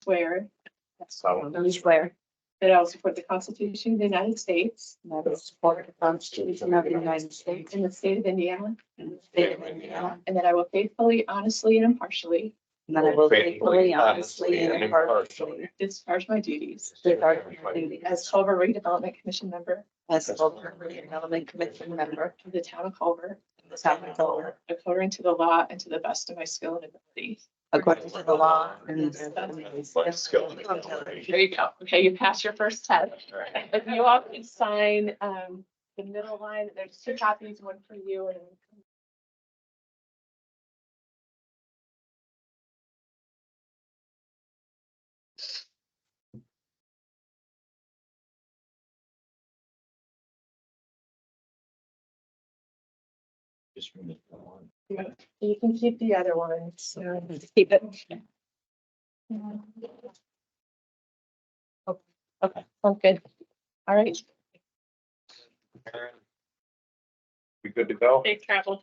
swear solemnly swear that I will support the Constitution of the United States that I will support the Constitution of the United States and the state of Indiana, and the state of Indiana, and that I will faithfully, honestly, and impartially and that I will faithfully, honestly, and impartially discharge my duties discharge my duties as Culver Redevelopment Commission member as Culver Redevelopment Commission member of the town of Culver, of the town of Culver, according to the law and to the best of my skill and ability. according to the law and My skill and ability. There you go. Okay, you passed your first test. If you all can sign the middle line, there's 2 copies, one for you and Just from the one. you can keep the other ones. keep it. Okay, sounds good. All right, We good to go? safe travel.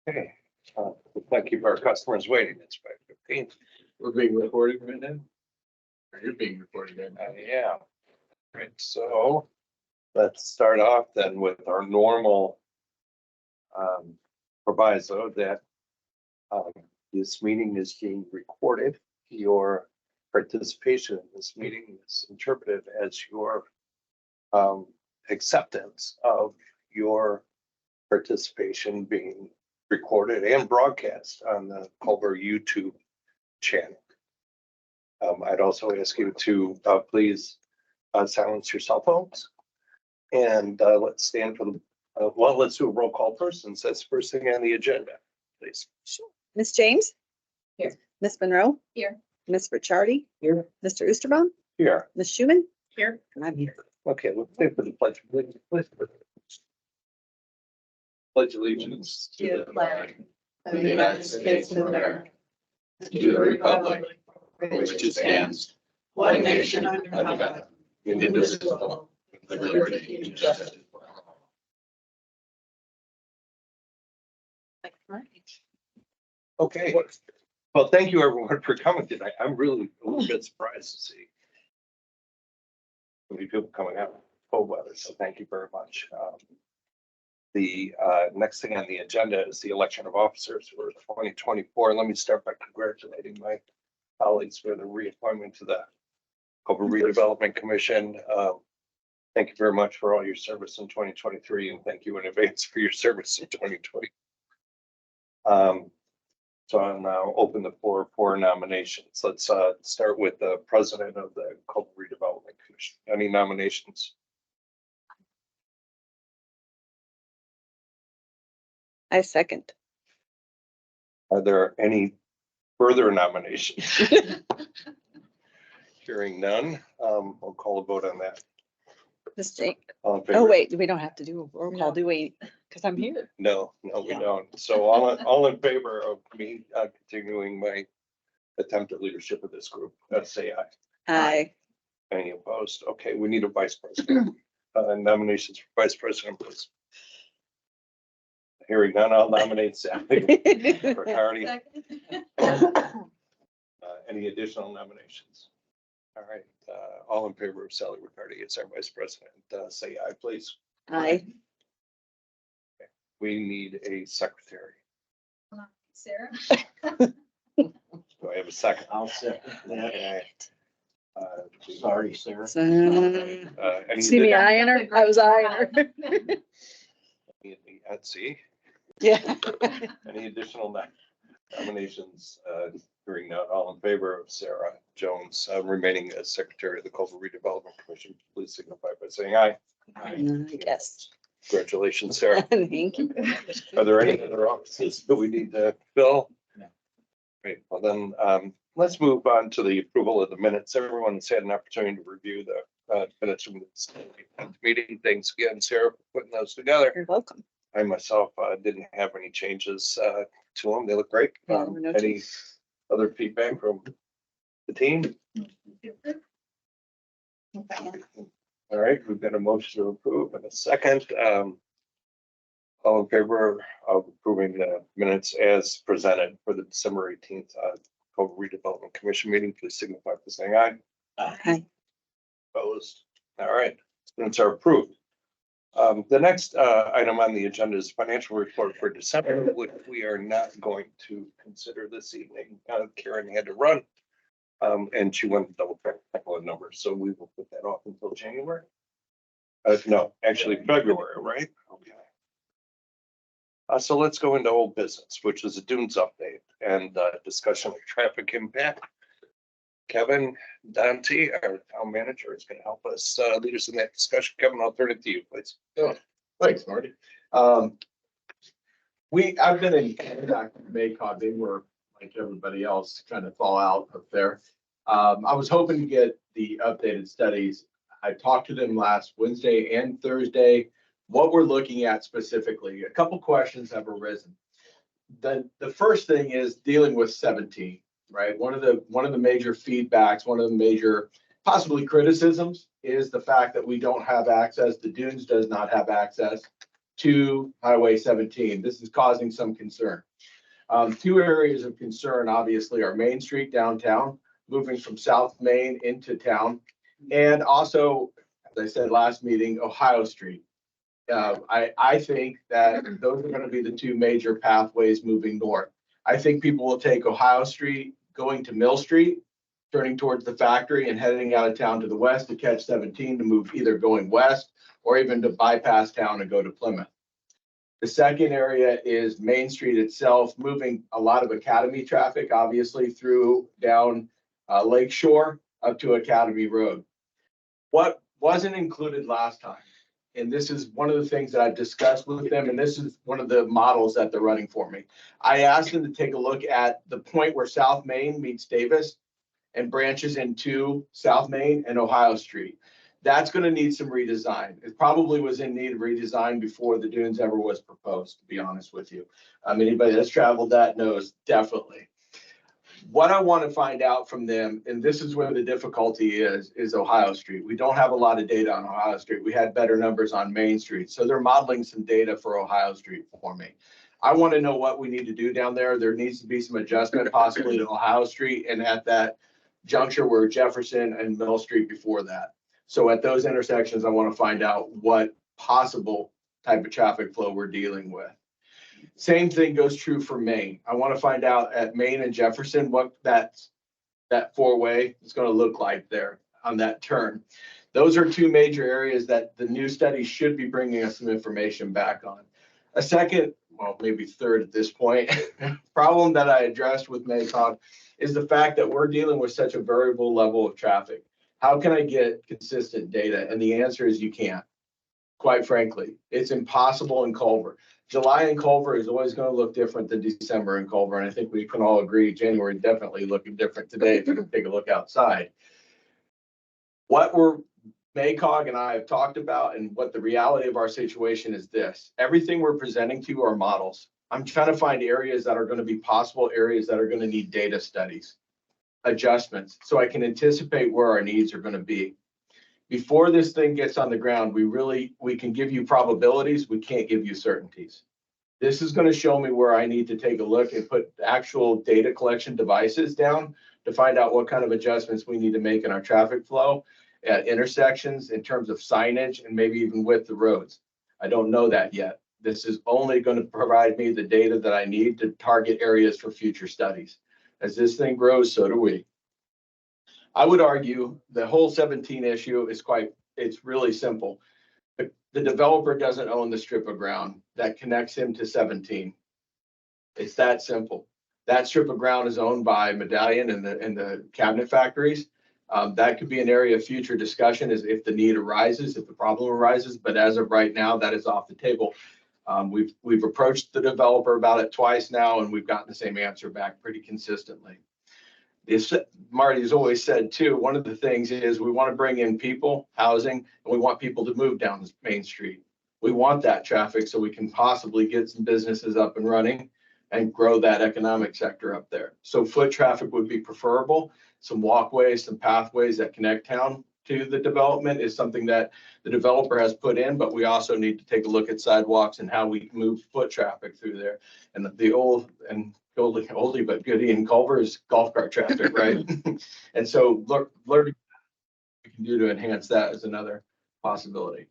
Okay. Let's keep our customers waiting. It's 5:15. We're being recorded right now? Or you're being recorded right now? Yeah. Right, so let's start off then with our normal proviso that this meeting is being recorded. Your participation in this meeting is interpreted as your acceptance of your participation being recorded and broadcast on the Culver YouTube channel. I'd also ask you to please silence your cell phones. And let's stand for the, well, let's do a roll call first, since that's the first thing on the agenda, please. Ms. James? Here. Ms. Monroe? Here. Ms. Ricciardi? Here. Mr. Oosterbaum? Here. Ms. Schuman? Here. And I'm here. Okay, let's stand for the pledge. Please. Pledge allegiance To the flag of the United States of America, to the republic for which it stands, one nation under God, indivisible, with liberty and justice for all. Okay, well, thank you everyone for coming tonight. I'm really a little bit surprised to see so many people coming out in cold weather, so thank you very much. The next thing on the agenda is the election of officers for 2024. Let me start by congratulating my colleagues for the reappointment to the Culver Redevelopment Commission. Thank you very much for all your service in 2023, and thank you in advance for your service in 2020. So I'll now open the floor for nominations. Let's start with the president of the Culver Redevelopment Commission. Any nominations? I second. Are there any further nominations? Hearing none, I'll call a vote on that. Ms. James. All in favor? Oh, wait, we don't have to do a roll call, do we? Because I'm here. No, we don't. So all in favor of me continuing my attempt at leadership of this group, say aye. Aye. Any opposed? Okay, we need a vice president. Nominations for vice president, please. Hearing none, I'll nominate Sally Ricciardi. Any additional nominations? All right, all in favor of Sally Ricciardi as our vice president, say aye, please. Aye. We need a secretary. Sarah. Do I have a second? I'll second that. Okay. Sorry, Sarah. Any See me eyeing her? I was eyeing her. Let's see. Yeah. Any additional nominations? Hearing none, all in favor of Sarah Jones remaining as secretary of the Culver Redevelopment Commission, please signify by saying aye. I guess. Congratulations, Sarah. Thank you. Are there any other offices that we need to fill? No. Great. Well, then let's move on to the approval of the minutes. Everyone's had an opportunity to review the minutes from this meeting. Thanks again, Sarah, for putting those together. You're welcome. I myself didn't have any changes to them. They look great. Yeah, no Any other feedback from the team? All right, we've got a motion to approve and a second. All in favor of approving the minutes as presented for the December 18th Culver Redevelopment Commission meeting, please signify by saying aye. Aye. Opposed? All right, minutes are approved. The next item on the agenda is financial report for December, which we are not going to consider this evening. Karen had to run, and she went to double check a couple of numbers, so we will put that off until January. No, actually February, right? Okay. So let's go into old business, which is a Dunes update and discussion of traffic impact. Kevin Dante, our town manager, is going to help us lead us in that discussion. Kevin, I'll turn it to you, please. Thanks, Marty. I've been in contact with MACOG. They were, like everybody else, kind of thaw out up there. I was hoping to get the updated studies. I talked to them last Wednesday and Thursday. What we're looking at specifically, a couple questions have arisen. The first thing is dealing with 17, right? One of the major feedbacks, one of the major possibly criticisms is the fact that we don't have access, the Dunes does not have access to Highway 17. This is causing some concern. Two areas of concern obviously are Main Street downtown, moving from South Main into town, and also, as I said last meeting, Ohio Street. I think that those are going to be the two major pathways moving north. I think people will take Ohio Street going to Mill Street, turning towards the factory and heading out of town to the west to catch 17 to move either going west or even to bypass town and go to Plymouth. The second area is Main Street itself, moving a lot of Academy traffic, obviously through down Lakeshore up to Academy Road. What wasn't included last time, and this is one of the things that I've discussed with them, and this is one of the models that they're running for me. I asked them to take a look at the point where South Main meets Davis and branches into South Main and Ohio Street. That's going to need some redesign. It probably was in need of redesign before the Dunes ever was proposed, to be honest with you. Anybody that's traveled that knows definitely. What I want to find out from them, and this is where the difficulty is Ohio Street. We don't have a lot of data on Ohio Street. We had better numbers on Main Street. So they're modeling some data for Ohio Street for me. I want to know what we need to do down there. There needs to be some adjustment possibly to Ohio Street and at that juncture where Jefferson and Mill Street before that. So at those intersections, I want to find out what possible type of traffic flow we're dealing with. Same thing goes true for Main. I want to find out at Main and Jefferson what that four-way is going to look like there on that turn. Those are two major areas that the new study should be bringing us some information back on. A second, well, maybe third at this point, problem that I addressed with MACOG is the fact that we're dealing with such a variable level of traffic. How can I get consistent data? And the answer is you can't. Quite frankly, it's impossible in Culver. July in Culver is always going to look different than December in Culver. And I think we can all agree January definitely looking different today if you take a look outside. What MACOG and I have talked about and what the reality of our situation is this. Everything we're presenting to you are models. I'm trying to find areas that are going to be possible areas that are going to need data studies, adjustments, so I can anticipate where our needs are going to be. Before this thing gets on the ground, we can give you probabilities. We can't give you certainties. This is going to show me where I need to take a look and put actual data collection devices down to find out what kind of adjustments we need to make in our traffic flow at intersections in terms of signage and maybe even with the roads. I don't know that yet. This is only going to provide me the data that I need to target areas for future studies. As this thing grows, so do we. I would argue the whole 17 issue is it's really simple. The developer doesn't own the strip of ground that connects him to 17. It's that simple. That strip of ground is owned by Medallion and the cabinet factories. That could be an area of future discussion is if the need arises, if the problem arises, but as of right now, that is off the table. We've approached the developer about it twice now, and we've gotten the same answer back pretty consistently. Marty's always said too, one of the things is we want to bring in people, housing, and we want people to move down Main Street. We want that traffic so we can possibly get some businesses up and running and grow that economic sector up there. So foot traffic would be preferable. Some walkways, some pathways that connect town to the development is something that the developer has put in, but we also need to take a look at sidewalks and how we move foot traffic through there. And oldie but goodie in Culver is golf cart traffic, right? And so learning we can do to enhance that is another possibility.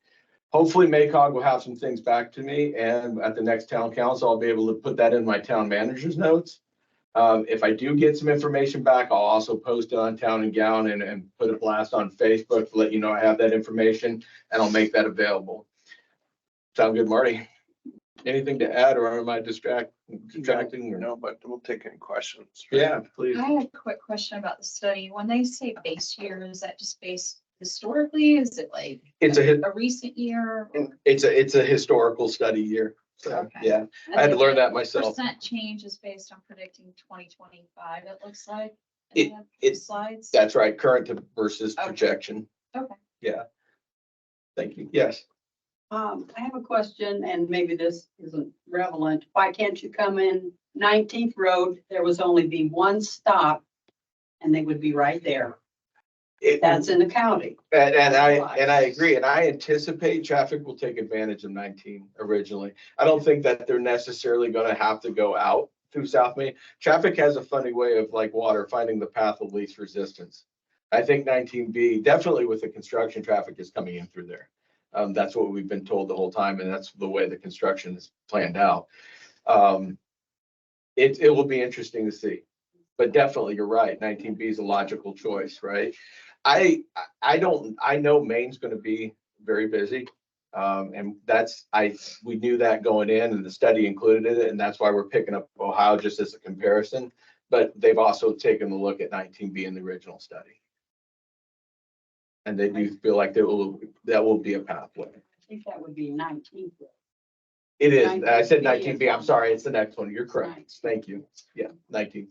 Hopefully MACOG will have some things back to me, and at the next town council, I'll be able to put that in my town manager's notes. If I do get some information back, I'll also post it on Town and Gown and put a blast on Facebook to let you know I have that information, and I'll make that available. Sound good, Marty? Anything to add, or am I distracting? Or No, but we'll take any questions. Yeah, please. I have a quick question about the study. When they say base year, is that just based historically? Is it like It's a recent year? It's a historical study year. So, Okay. yeah, I had to learn that myself. Percent change is based on predicting 2025, it looks like. It- in the it- Slides. That's right, current versus Okay. projection. Okay. Yeah. Thank you. Yes. I have a question, and maybe this isn't relevant. Why can't you come in 19th Road? There was only be one stop and they would be right there. That's in the county. And I agree, and I anticipate traffic will take advantage of 19 originally. I don't think that they're necessarily gonna have to go out through South Main. Traffic has a funny way of, like water, finding the path of least resistance. I think 19B, definitely with the construction traffic, is coming in through there. That's what we've been told the whole time, and that's the way the construction is planned out. It will be interesting to see, but definitely you're right. 19B is a logical choice, right? I know Maine's gonna be very busy. And we knew that going in, and the study included it, and that's why we're picking up Ohio just as a comparison. But they've also taken a look at 19B in the original study. And they do feel like that will be a pathway. I think that would be 19th. Road. It is. I said 19B 19B. I'm sorry. It's the next one. You're correct. Right. Thank you. Yeah, 19.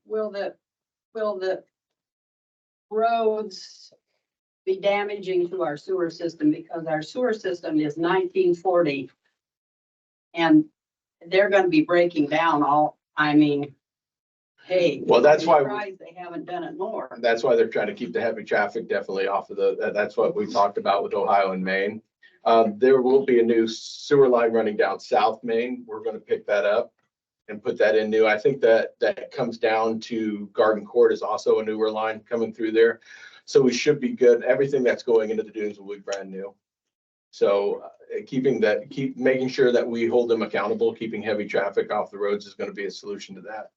Will the roads be damaging to our sewer system, because our sewer system is 1940? And they're gonna be breaking down hey. Well, that's I'm why- surprised they haven't done it more. That's why they're trying to keep the heavy traffic definitely off of that's what we talked about with Ohio and Maine. There will be a new sewer line running down South Main. We're gonna pick that up and put that in new. I think that comes down to Garden Court is also a newer line coming through there. So we should be good. Everything that's going into the dunes will be brand new. So keep making sure that we hold them accountable, keeping heavy traffic off the roads is gonna be a solution to that.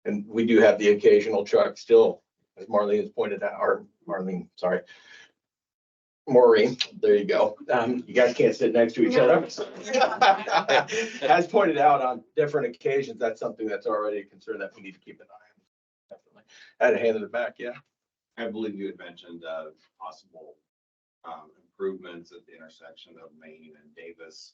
And we do have the occasional truck still, as Marlene has pointed out, or Maureen, there you go. You guys can't sit next to each other. As pointed out on different occasions, that's something that's already a concern that we need to keep an eye on. Definitely. I had a hand in the back, yeah. I believe you had mentioned possible improvements at the intersection of Main and Davis,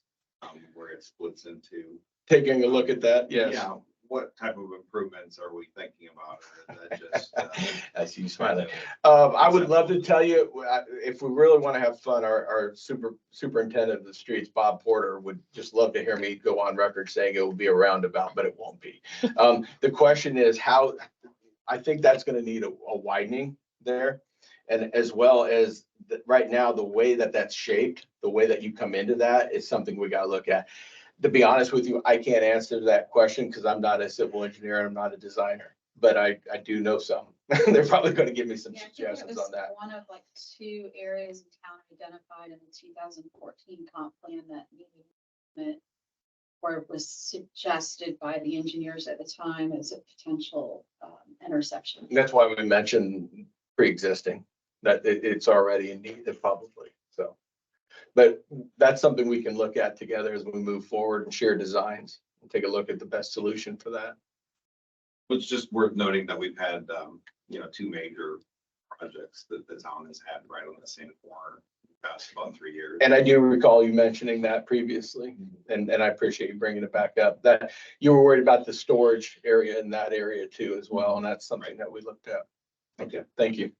where it splits into. Taking a look at that, yes. Yeah, what type of improvements are we thinking about? Or is that just, I see you smiling. I would love to tell you, if we really want to have fun, our superintendent of the streets, Bob Porter, would just love to hear me go on record saying it will be a roundabout, but it won't be. The question is how, I think that's going to need a widening there. And as well as right now, the way that that's shaped, the way that you come into that is something we got to look at. To be honest with you, I can't answer that question because I'm not a civil engineer. I'm not a designer, but I do know some. They're probably going to give me some Yeah, I think it suggestions was on that. one of like 2 areas in town identified in the 2014 comp plan that needed, where it was suggested by the engineers at the time as a potential intersection. And that's why we mentioned pre-existing, that it's already in need probably. So, but that's something we can look at together as we move forward and share designs and take a look at the best solution for that. it's just worth noting that we've had, 2 major projects that the town has had right on the same corner the past about 3 years. And I do recall you mentioning that previously, and I appreciate you bringing it back up, that you were worried about the storage area in that area too as well, and that's something that we looked at. Okay, thank you.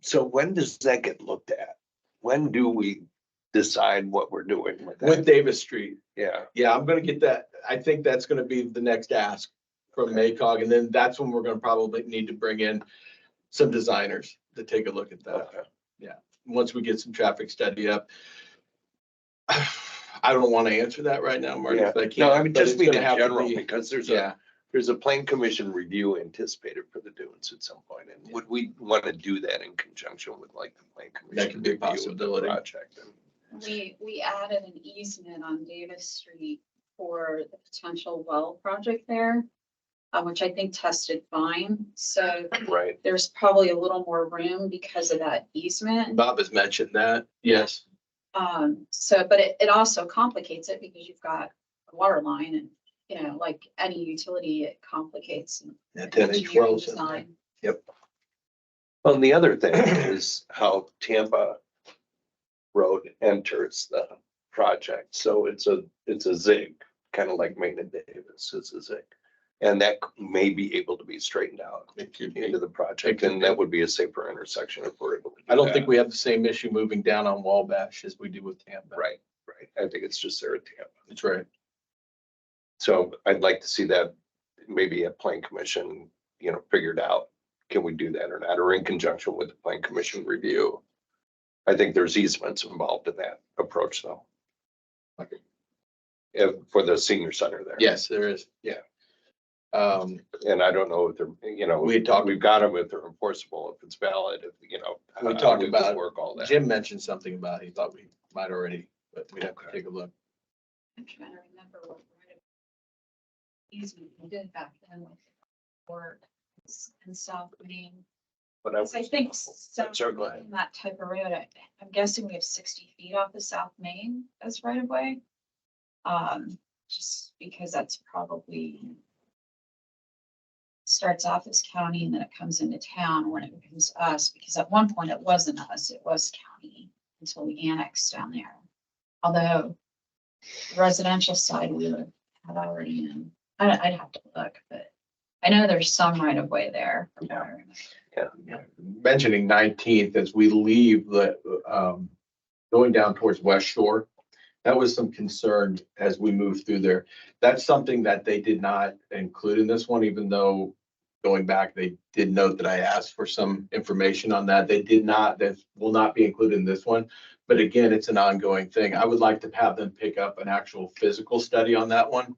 So when does that get looked at? When do we decide what we're doing with With that? Davis Street, Yeah, yeah, I'm gonna get that. I think that's gonna be the next ask from MACOG, and then that's when we're gonna probably need to bring in some designers to take a look at that. okay. Once we get some traffic study up. I don't want to answer that right now, Marty, Yeah, but I can't. no, I mean, but just it's mean gonna in have to general, be- because Yeah, there's a plan commission review anticipated for the dunes at some point, and would we want to do that in conjunction with like the plan commission? That could be a review of the possibility. Project. We added an easement on Davis Street for the potential well project there, which I think tested fine. So Right, there's probably a little more room because of that easement. Bob has mentioned that. Yes. So, but it also complicates it because you've got a water line and, you know, like any utility, it complicates. That 10-inch engineering wells in there. design. well, and the other thing is how Tampa Road enters the project, so it's a zig, kind of like Main and Davis, it's a zig. And that may be able to be straightened out It could be. into the project, could and be. that would be a safer intersection if we're able to do I don't that. think we have the same issue moving down on Wabash as we do with Tampa. Right, I think it's just there at Tampa. That's right. So I'd like to see that maybe a plan commission, figured out, can we do that or not, or in conjunction with the plan commission review. I think there's easements involved in that approach though. Okay. For the senior center there. Yes, there is. Yeah. And I don't know if they're, We had talked- we've got them if they're enforceable, if it's valid, if, We how talked would about, work all that. Jim mentioned something about, he thought we might already, but we'd have to take a look. I'm trying to remember what easement we did back then with work and South Main. But I think South Sorry, go ahead. Main, that type of road, I'm guessing we have 60 feet off the South Main as right of way. Just because that's probably starts off as county and then it comes into town when it becomes us, because at one point it wasn't us, it was county until we annexed down there. Although the residential side we would have had already in, I'd have to look, but I know there's some right of way there. From what I remember. Mentioning 19th, as we leave the, going down towards West Shore, that was some concern as we move through there. That's something that they did not include in this one, even though going back, they did note that I asked for some information on that. They did not, that will not be included in this one. But again, it's an ongoing thing. I would like to have them pick up an actual physical study on that one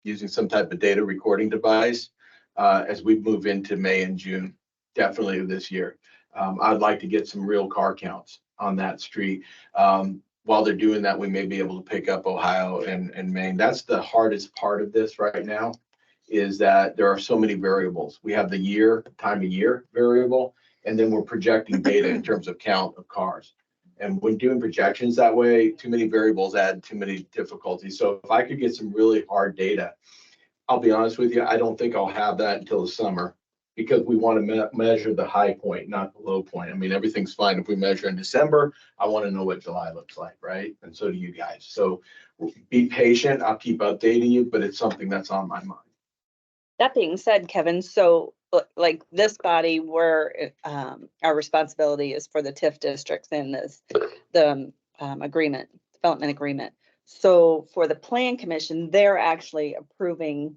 using some type of data recording device as we move into May and June, definitely this year. I'd like to get some real car counts on that street. While they're doing that, we may be able to pick up Ohio and Maine. That's the hardest part of this right now, is that there are so many variables. We have the year, time of year variable, and then we're projecting data in terms of count of cars. And when doing projections that way, too many variables add too many difficulties. So if I could get some really hard data, I'll be honest with you, I don't think I'll have that until the summer, because we want to measure the high point, not the low point. I mean, everything's fine if we measure in December. I want to know what July looks like, right? And so do you guys. So be patient. I'll keep updating you, but it's something that's on my mind. That being said, Kevin, so like this body, where our responsibility is for the TIF districts and the development agreement. So for the plan commission, they're actually approving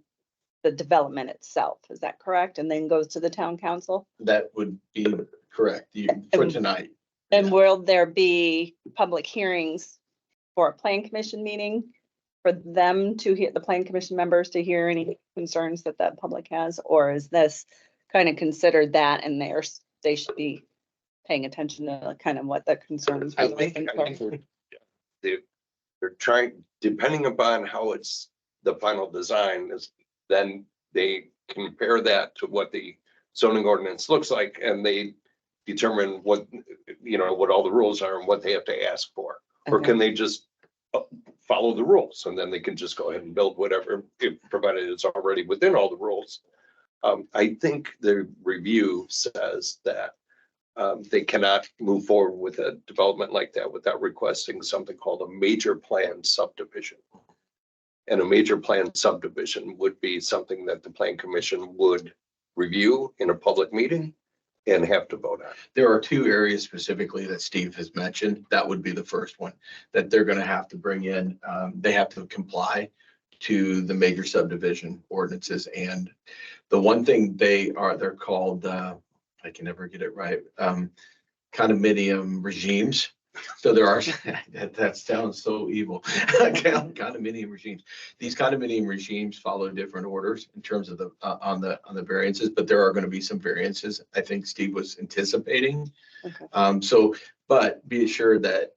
the development itself. Is that correct? And then goes to the town council? That would be correct for tonight. And will there be public hearings for a plan commission meeting for them to hear, the plan commission members to hear any concerns that the public has? Or is this kind of considered that and they should be paying attention to kind of what the concerns? I really think are? they're trying, depending upon how it's the final design is, then they compare that to what the zoning ordinance looks like, and they determine what, what all the rules are and what they have to ask for. Or Okay. can they just follow the rules, and then they can just go ahead and build whatever, provided it's already within all the rules. I think the review says that they cannot move forward with a development like that without requesting something called a major plan subdivision. And a major plan subdivision would be something that the plan commission would review in a public meeting and have to vote on. There are two areas specifically that Steve has mentioned. That would be the first one that they're going to have to bring in. They have to comply to the major subdivision ordinances. And the one thing they're called, I can never get it right, condominium regimes. So there are, that sounds so evil. Condominium regimes. These condominium regimes follow different orders in terms of the, on the variances, but there are going to be some variances. I think Steve was anticipating. Okay. So, but be assured that,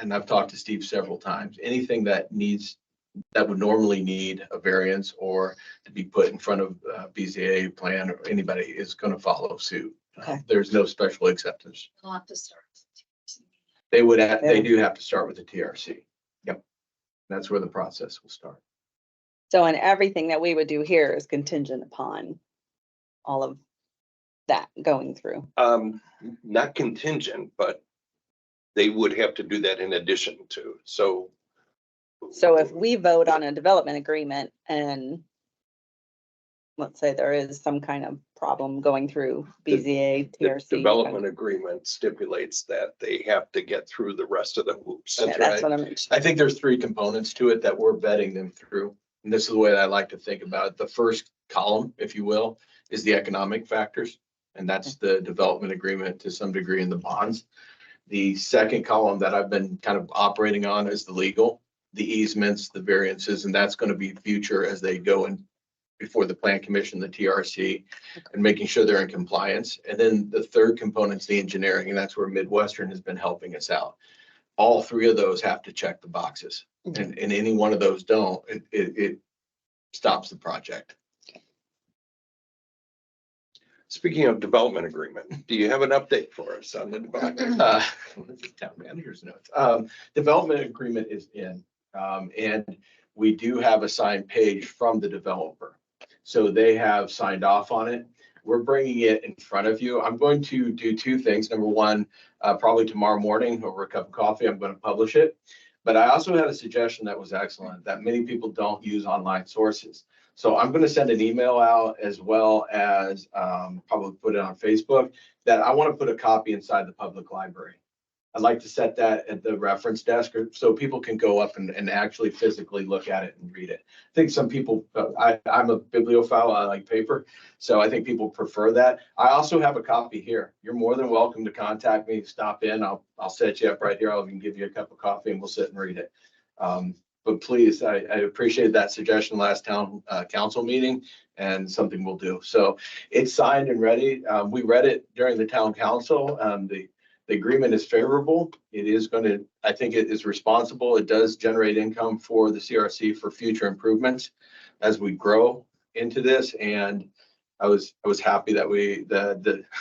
and I've talked to Steve several times, anything that would normally need a variance or to be put in front of BZA plan or anybody is going to follow suit. Okay. There's no special acceptance. We'll have to start. They do have to start with the TRC. Yep. That's where the process will start. So, and everything that we would do here is contingent upon all of that going through. Not contingent, but they would have to do that in addition to, so. So if we vote on a development agreement and let's say there is some kind of problem going through BZA, The TRC. development agreement stipulates that they have to get through the rest of the hoops. Yeah, that's what I'm. I think there's three components to it that we're vetting them through. And this is the way that I like to think about it. The first column, if you will, is the economic factors. And that's the development agreement to some degree in the bonds. The second column that I've been kind of operating on is the legal, the easements, the variances, and that's going to be future as they go in before the Plan Commission, the TRC, and making sure they're in compliance. And then the third component is the engineering, and that's where Midwestern has been helping us out. All three of those have to check the boxes, and any one of those don't, it stops the project. Speaking of development agreement, do you have an update for us on the development? Town manager's notes. Development agreement is in, and we do have a signed page from the developer. So they have signed off on it. We're bringing it in front of you. I'm going to do two things. Number one, probably tomorrow morning over a cup of coffee, I'm going to publish it. But I also had a suggestion that was excellent, that many people don't use online sources. So I'm going to send an email out as well as probably put it on Facebook that I want to put a copy inside the public library. I'd like to set that at the reference desk so people can go up and actually physically look at it and read it. I think some people, I'm a bibliophile, I like paper. So I think people prefer that. I also have a copy here. You're more than welcome to contact me, stop in. I'll set you up right here. I'll even give you a cup of coffee and we'll sit and read it. But please, I appreciate that suggestion last town council meeting and something we'll do. So it's signed and ready. We read it during the town council. The agreement is favorable. It is going to, I think it is responsible. It does generate income for the CRC for future improvements as we grow into this. And I was happy that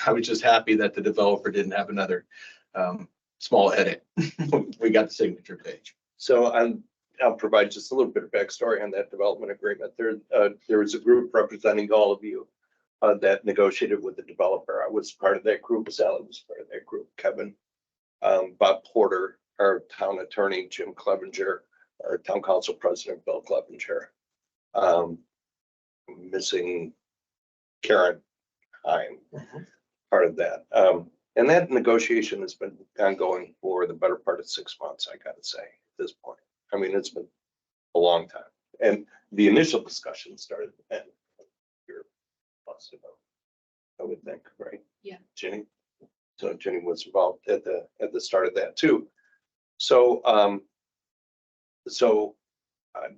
I was just happy that the developer didn't have another small edit. We got the signature page. So I'll provide just a little bit of backstory on that development agreement. There was a group representing all of you that negotiated with the developer. I was part of that group. Sally was part of that group. Kevin, Bob Porter, our town attorney, Jim Clevenger, our town council president, Bill Clevenger, missing Karen Heim, part of that. And that negotiation has been ongoing for the better part of 6 months, I gotta say, at this point. I mean, it's been a long time. And the initial discussion started and I would think, right? Yeah. Jenny. So Jenny was involved at the start of that too. So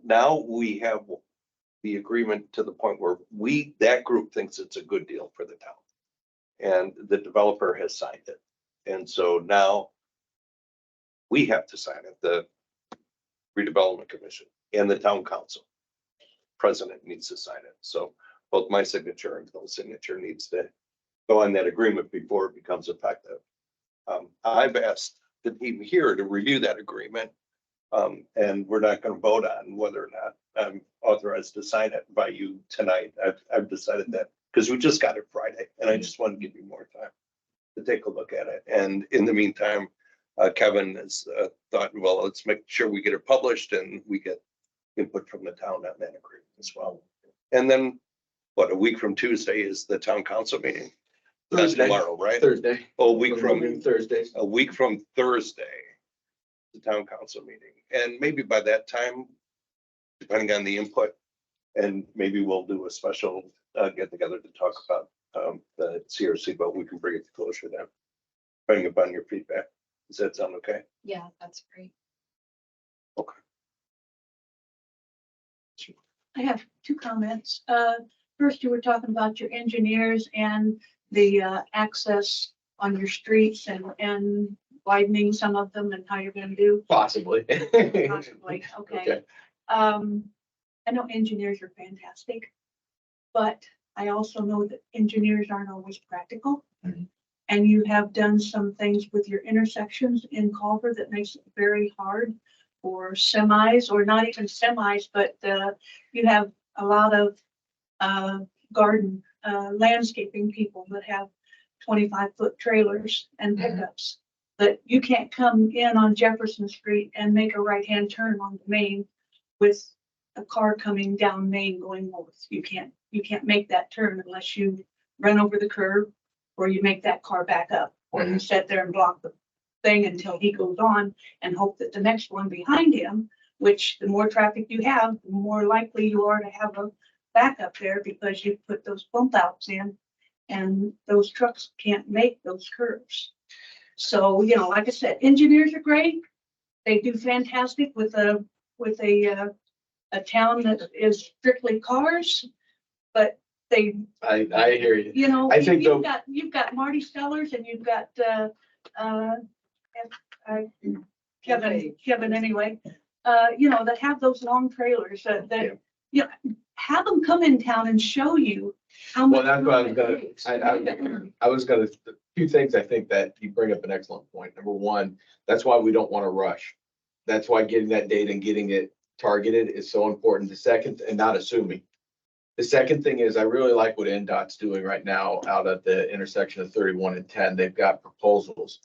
now we have the agreement to the point where that group thinks it's a good deal for the town. And the developer has signed it. And so now we have to sign it, the Redevelopment Commission and the town council. President needs to sign it. So both my signature and Bill's signature needs to go on that agreement before it becomes effective. I've asked the team here to review that agreement. And we're not going to vote on whether or not I'm authorized to sign it by you tonight. I've decided that because we just got it Friday and I just want to give you more time to take a look at it. And in the meantime, Kevin has thought, well, let's make sure we get it published and we get input from the town on that agreement as well. And then a week from Tuesday is the town council meeting. That's Thursday. tomorrow, right? Thursday. Oh, a week from Thursday. a week from Thursday, the town council meeting. And maybe by that time, depending on the input, and maybe we'll do a special get together to talk about the CRC, but we can bring it to closure then, depending upon your feedback. Does that sound okay? Yeah, that's great. I have two comments. First, you were talking about your engineers and the access on your streets and widening some of them and how you're gonna do. Possibly. Possibly, okay. Okay. I know engineers are fantastic, but I also know that engineers aren't always practical. Mhm. And you have done some things with your intersections in Culver that makes it very hard for semis, or not even semis, but you have a lot of garden landscaping people that have 25-foot trailers and pickups. That you can't come in on Jefferson Street and make a right-hand turn on the main with a car coming down Main going north. You can't make that turn unless you run over the curb or you make that car back up, or you sit there and block the thing until he goes on and hope that the next one behind him, which the more traffic you have, the more likely you are to have a backup there because you put those bump outs in and those trucks can't make those curves. So, you know, like I said, engineers are great. They do fantastic with a town that is strictly cars, but they, I hear you. you know, I think you've got Marty Stellers and you've got Kevin anyway, you know, that have those long trailers that, you know, have them come in town and show you how much. Well, that's what I was room gonna, it takes. I was gonna, two things I think that you bring up an excellent point. Number one, that's why we don't want to rush. That's why getting that data and getting it targeted is so important. The second, and not assuming. The second thing is I really like what NDOT's doing right now out at the intersection of 31 and 10. They've got proposals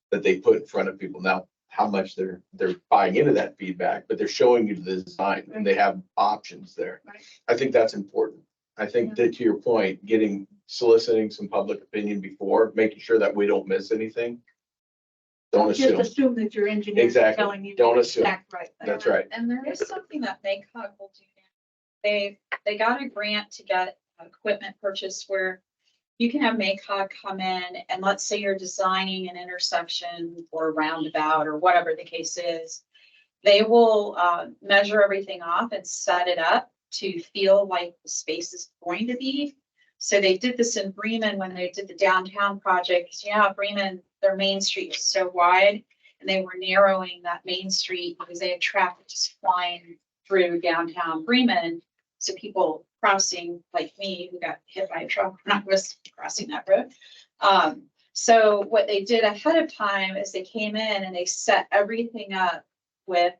that they put in front of people. Now, how much they're buying into that feedback, but they're showing you the design and they have options there. Right. I think that's important. I think that to your point, soliciting some public opinion before, making sure that we don't miss anything. Don't Just assume. assume that your engineer is Exactly. telling you. Don't the assume. exact right thing. That's right. And there is something that MACOG will do now. They got a grant to get equipment purchased where you can have MACOG come in and let's say you're designing an intersection or a roundabout or whatever the case is. They will measure everything off and set it up to feel like the space is going to be. So they did this in Bremen when they did the downtown project. 'Cause, you know, Bremen, their main street is so wide and they were narrowing that main street because they had traffic just flying through downtown Bremen. So people crossing like me who got hit by a truck when I was crossing that road. So what they did ahead of time is they came in and they set everything up with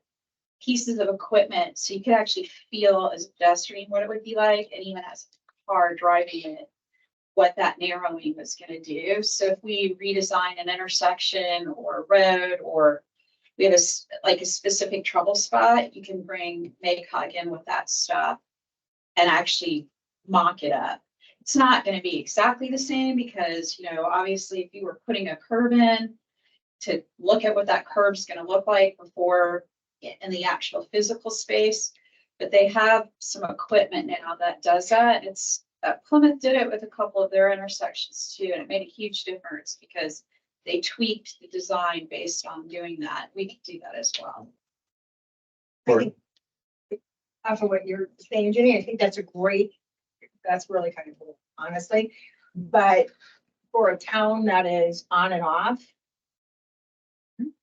pieces of equipment so you could actually feel as a pedestrian what it would be like, and even as a car driving it, what that narrowing was going to do. So if we redesign an intersection or a road, or we have a specific trouble spot, you can bring MACOG in with that stuff and actually mock it up. It's not going to be exactly the same because, you know, obviously if you were putting a curb in to look at what that curb is going to look like before in the actual physical space, but they have some equipment now that does that. It's Plymouth did it with a couple of their intersections too, and it made a huge difference because they tweaked the design based on doing that. We could do that as well. I think, after what you're saying, Jenny, I think that's that's really kind of cool, honestly. But for a town that is on and off,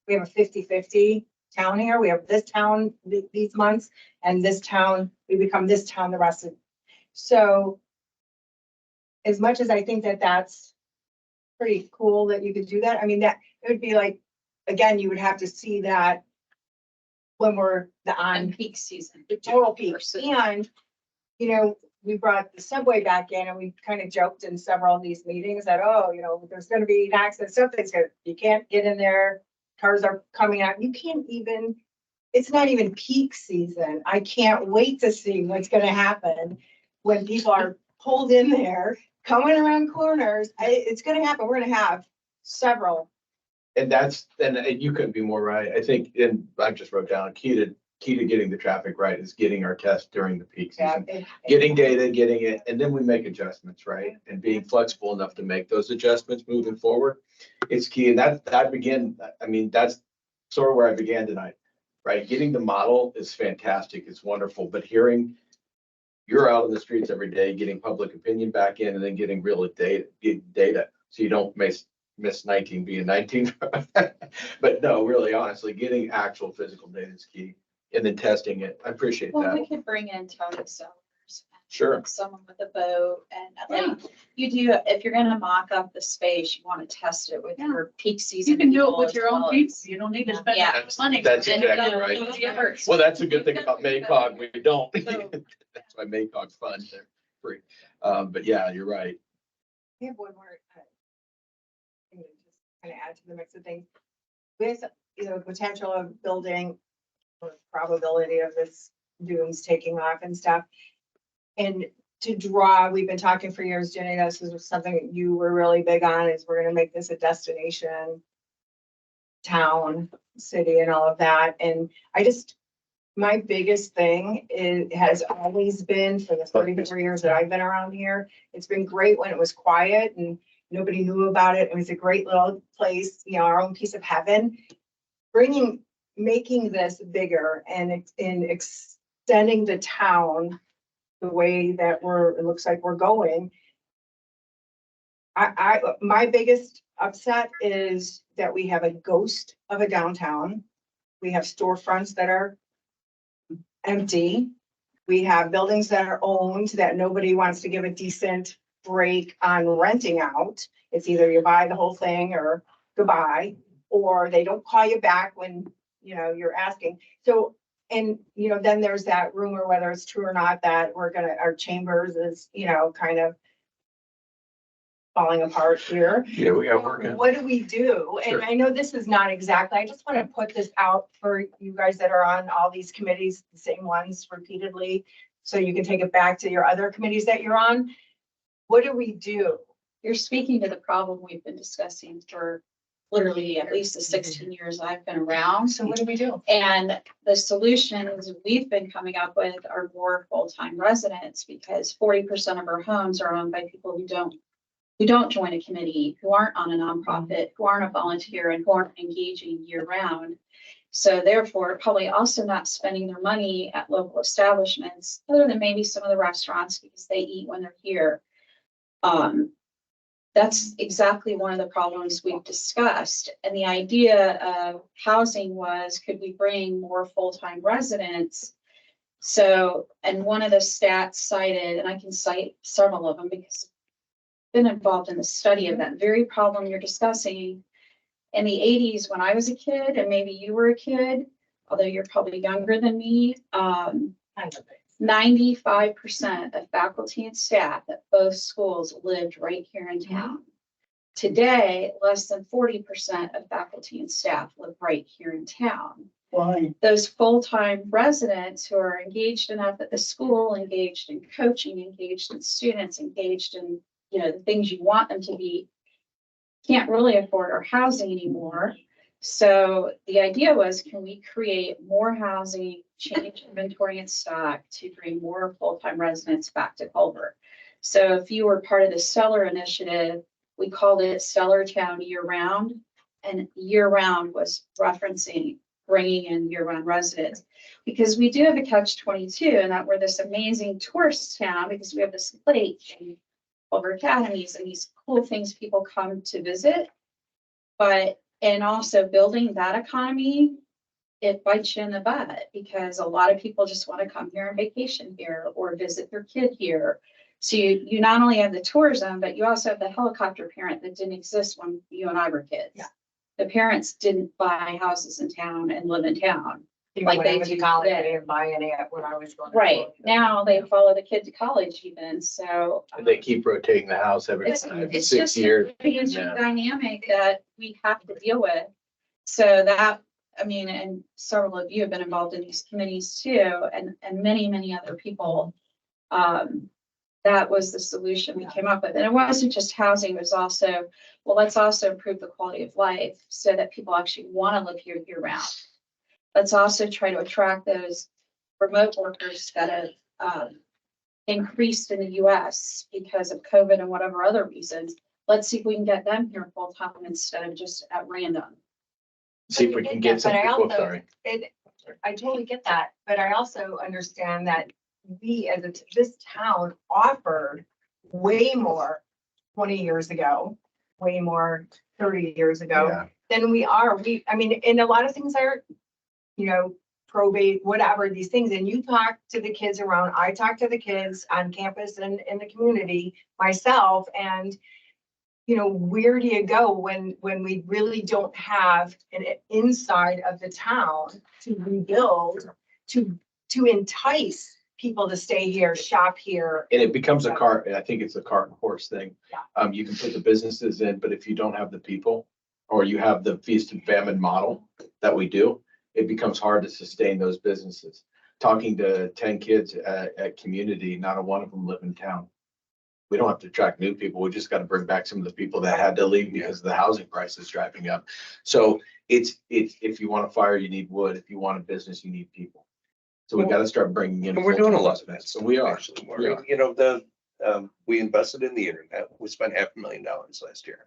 we have a 50-50 town here. We have this town these months, and this town, we become this town the rest of. So as much as I think that that's pretty cool that you could do that, I mean, that it would be like, again, you would have to see that when we're On on peak season. the total peak. And, you know, we brought the subway back in and we kind of joked in several of these meetings that, oh, you know, there's gonna be an accident, something's gonna, you can't get in there, cars are coming out, you can't even, it's not even peak season. I can't wait to see what's gonna happen when people are pulled in there, coming around corners. It's gonna happen. We're gonna have several. And you couldn't be more right. I think, and I just wrote down key key to getting the traffic right is getting our test during the peak Yeah, season. Getting data, getting it, and then we make adjustments, right? And being flexible enough to make those adjustments moving forward. It's key. And that's sort of where I began tonight, right? Getting the model is fantastic. It's wonderful, but hearing you're out in the streets every day, getting public opinion back in and then getting real data. So you don't miss 19 being 19. But no, really, honestly, getting actual physical data is key and then testing it. I appreciate Well, that. we could bring in Tony sellers. And Sure. someone with a boat and like, you do, if you're gonna mock up the space, you wanna test it with Yeah. your peak season. You can do it people with as your own well people. as- You don't need to spend Yeah. that much money. That's And, exactly you know, right. nobody ever- Well, that's a good thing about MACOG. We don't. So- That's why MACOG's fun. They're free. But yeah, you're right. I have one more. Thing to just kind of add to the mix of things. With, potential of building, or probability of this dooms taking off and stuff. And to draw, we've been talking for years, Jenny, this is something that you were really big on, is we're gonna make this a destination town, city and all of that. And my biggest thing has always been, for the 34 years that I've been around here, it's been great when it was quiet and nobody knew about it. It was a great little place, our own piece of heaven. Making this bigger and extending the town the way that it looks like we're going. My biggest upset is that we have a ghost of a downtown. We have storefronts that are empty. We have buildings that are owned that nobody wants to give a decent break on renting out. It's either you buy the whole thing or goodbye, or they don't call you back when, you're asking. So, and, then there's that rumor, whether it's true or not, that our chambers is, kind of falling apart here. Yeah, we got working. What do we do? And Sure. I know this is not exactly, I just want to put this out for you guys that are on all these committees, the same ones repeatedly, so you can take it back to your other committees that you're on. What do we do? You're speaking to the problem we've been discussing for literally at least the 16 years I've been around. So what do we do? And the solutions we've been coming up with are more full-time residents, because 40% of our homes are owned by people who don't join a committee, who aren't on a nonprofit, who aren't a volunteer, and who aren't engaging year-round. So therefore, probably also not spending their money at local establishments, other than maybe some of the restaurants, because they eat when they're here. That's exactly one of the problems we've discussed. And the idea of housing was, could we bring more full-time residents? So, and one of the stats cited, and I can cite several of them because I've been involved in the study of that very problem you're discussing. In the 80s, when I was a kid, and maybe you were a kid, although you're probably younger than me, 95% of faculty and staff at both schools lived right here in town. Today, less than 40% of faculty and staff live right here in town. Why? Those full-time residents who are engaged enough at the school, engaged in coaching, engaged in students, engaged in, the things you want them to be, can't really afford our housing anymore. So the idea was, can we create more housing, change inventory and stock to bring more full-time residents back to Culver? So if you were part of the Stellar Initiative, we called it Stellar Town Year Round, and year round was referencing bringing in year-round residents, because we do have a catch-22, and that we're this amazing tourist town because we have this lake and Culver Academies and these cool things people come to visit. And also building that economy, it bites you in the butt, because a lot of people just want to come here on vacation here or visit their kid here. So you not only have the tourism, but you also have the helicopter parent that didn't exist when you and I were kids. Yeah. The parents didn't buy houses in town and live in town. Even Like when I they went to do college, I today. didn't buy any when I was going. to Right, school. now they follow the kid to college even, so. And they keep rotating the house every It's 6 just years. a huge Yeah. dynamic that we have to deal with. So that, and several of you have been involved in these committees too, and many, many other people. That was the solution we came up with. And it wasn't just housing, it was also, well, let's also improve the quality of life so that people actually want to live here year round. let's also try to attract those remote workers that have increased in the US because of COVID and whatever other reasons. Let's see if we can get them here full time instead of just at random. See if we can get some But I people, also- sorry. I totally get that, but I also understand that we, as this town offered way more 20 years ago, way more 30 years ago Yeah. than we are. I mean, and a lot of things are, you know, probate, whatever, these things. And you talk to the kids around, I talk to the kids on campus and in the community myself. And, you know, where do you go when we really don't have an inside of the town to rebuild, to entice people to stay here, shop here? And it becomes a cart, I think it's a cart and horse thing. Yeah. You can put the businesses in, but if you don't have the people, or you have the feast and famine model that we do, it becomes hard to sustain those businesses. Talking to 10 kids at community, not a one of them live in town. We don't have to attract new people. We just got to bring back some of the people that had to leave because the housing price is driving up. So it's, if you want a fire, you need wood. If you want a business, you need people. So we got to start bringing in. And we're doing a lot of full-time that. residents. So we are. Actually, We are. you know, we invested in the internet. We spent $500,000 last year,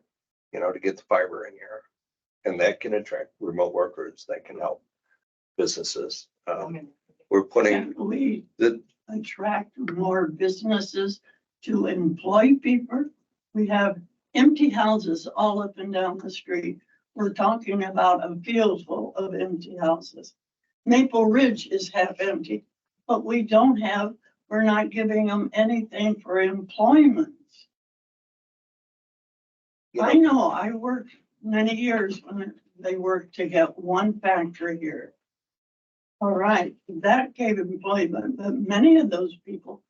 you know, to get the fiber in here. And that can attract remote workers, that can help businesses. We're putting Can we the, attract more businesses to employ people? We have empty houses all up and down the street. We're talking about a field full of empty houses. Maple Ridge is half empty, but we're not giving them anything for employment. you I know, know, I worked many years when they worked to get one factory here. All right, that gave employment, but many of those people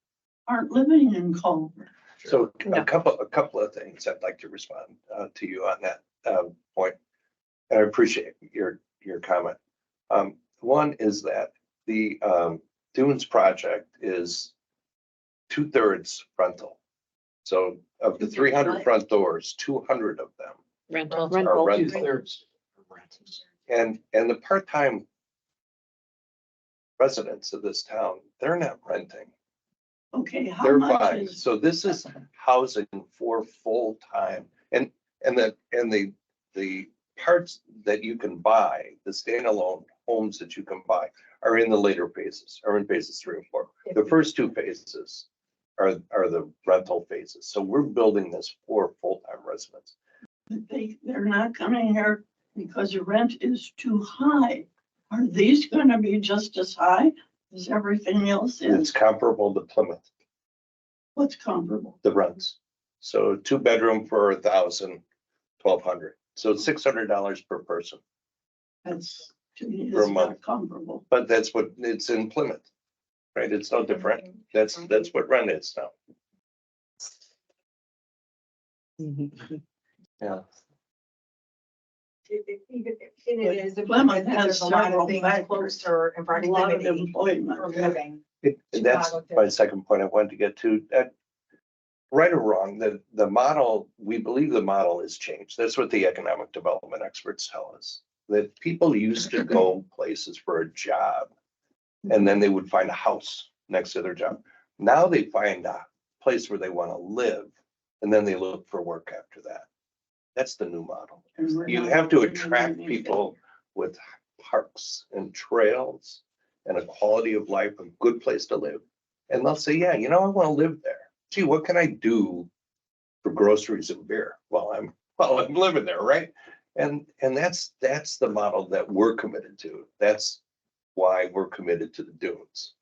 aren't living in Culver. so No. a couple of things I'd like to respond to you on that point. And I appreciate your comment. One is that the Dunes project is 2/3 rental. So of the 300 front doors, 200 of them Rental. are rental. 2/3. And the part-time residents of this town, they're not renting. Okay, how They're much buying. is, So this is housing for full-time. And the parts that you can buy, the standalone homes that you can buy are in the later phases, are in phases 3 and 4. The first 2 phases are the rental phases. So we're building this for full-time residents. they're not coming here because the rent is too high. Are these gonna be just as high as everything else It's is? comparable to Plymouth, What's comparable? the rents. So 2-bedroom for 1,000, 1,200. So it's $600 per person. That's, to me, For a it's not month. comparable. But that's what it's in Plymouth, right? It's no different. That's what rent is now. Mhm. Yeah. It is, Plymouth because has there's a lot several of things factors. closer in A lot of proximity for employment. living. And that's my second point I wanted to get to. Right or wrong, the model, we believe the model has changed. That's what the economic development experts tell us. That people used to go places for a job and then they would find a house next to their job. Now they find a place where they want to live and then they look for work after that. That's the new model. And we're You not have to doing attract anything. people with parks and trails and a quality of life, a good place to live. And they'll say, yeah, you know, I want to live there. Gee, what can I do for groceries and beer while I'm living there, right? And that's the model that we're committed to. That's why we're committed to the dunes.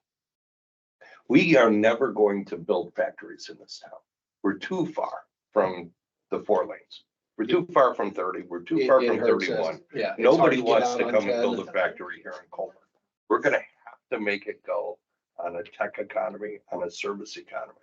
We are never going to build factories in this town. We're too far from the 4 lanes. We're too far from 30. We're too far from 31. Yeah. it's Nobody hard get wants out to on come and 10. build a factory here in Culver. We're gonna have to make it go on a tech economy, on a service economy,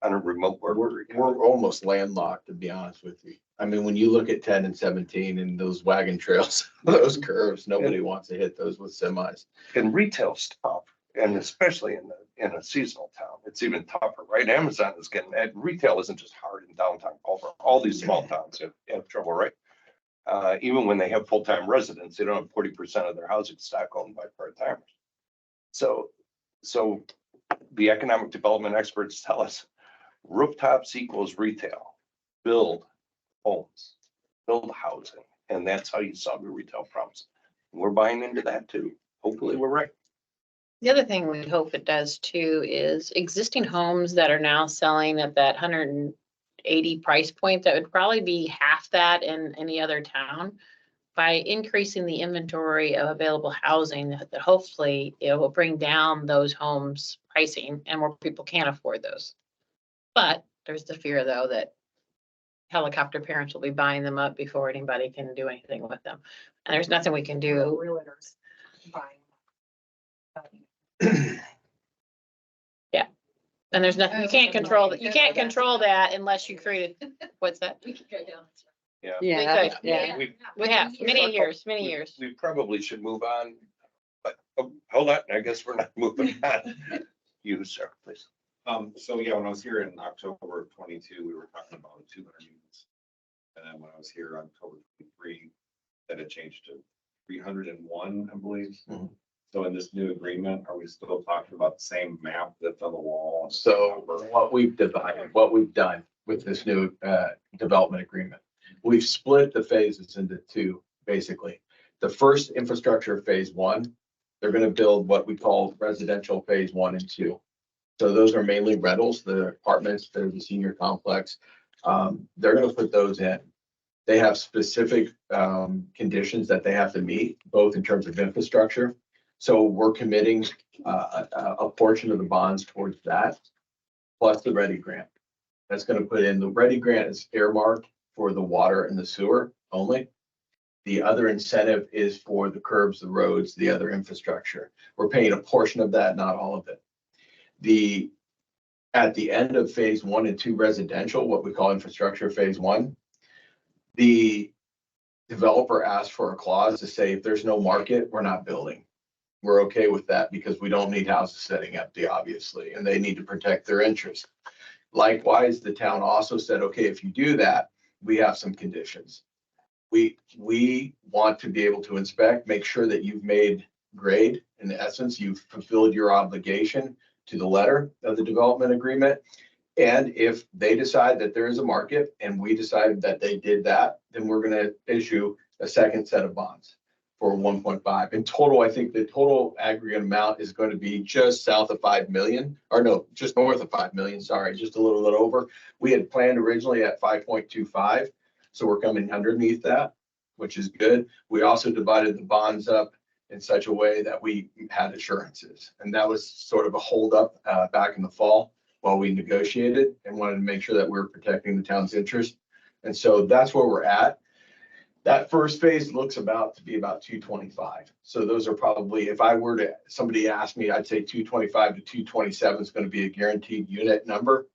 on a remote worker We're economy. almost landlocked, to be honest with you. I mean, when you look at 10 and 17 and those wagon trails, those curves, nobody wants to hit those with semis. And retail's tough, and especially in a seasonal town, it's even tougher, right? Amazon is getting, and retail isn't just hard in downtown Culver. All these small towns have trouble, right? even when they have full-time residents, they don't have 40% of their housing stock owned by part-timers. So the economic development experts tell us rooftops equals retail. Build homes, build housing, and that's how you solve your retail problems. We're buying into that too. Hopefully we're right. The other thing we hope it does too is existing homes that are now selling at that 180 price point, that would probably be half that in any other town. By increasing the inventory of available housing, that hopefully it will bring down those homes pricing and more people can't afford those. But there's the fear though that helicopter parents will be buying them up before anybody can do anything with them. And there's nothing we can do. Realtors buying. And there's nothing, you can't control that. You can't control that unless you create a, what's that? We could go down this road. Yeah. Yeah, could. yeah. We have many years. We probably should move on, but hold on, I guess we're not moving on. You, sir, please. So yeah, when I was here in October of 22, we were talking about 200 units. And then when I was here October 23, that had changed to 301, I believe. Mhm. So in this new agreement, are we still talking about the same map that's on the wall? So what we've done with this new development agreement, we've split the phases into two, basically. The first infrastructure phase one, they're gonna build what we call residential phase 1 and 2. So those are mainly rentals, the apartments, they're the senior complex. They're gonna put those in. They have specific conditions that they have to meet, both in terms of infrastructure. So we're committing a portion of the bonds towards that, plus the Ready grant. That's gonna put in, the Ready grant is earmarked for the water and the sewer only. The other incentive is for the curbs, the roads, the other infrastructure. We're paying a portion of that, not all of it. At the end of phase 1 and 2 residential, what we call infrastructure phase 1, the developer asked for a clause to say, if there's no market, we're not building. We're okay with that because we don't need houses sitting empty, obviously, and they need to protect their interest. Likewise, the town also said, okay, if you do that, we have some conditions. We want to be able to inspect, make sure that you've made grade. In essence, you've fulfilled your obligation to the letter of the development agreement. And if they decide that there is a market and we decide that they did that, then we're gonna issue a second set of bonds for 1.5. In total, I think the total aggregate amount is going to be just south of 5 million, or no, just north of 5 million, sorry, just a little bit over. We had planned originally at 5.25, so we're coming underneath that, which is good. We also divided the bonds up in such a way that we had assurances, and that was sort of a holdup back in the fall while we negotiated and wanted to make sure that we were protecting the town's interest. And so that's where we're at. That first phase looks about to be about 225. So those are probably, if I were to, somebody asked me, I'd say 225 to 227 is going to be a guaranteed unit number.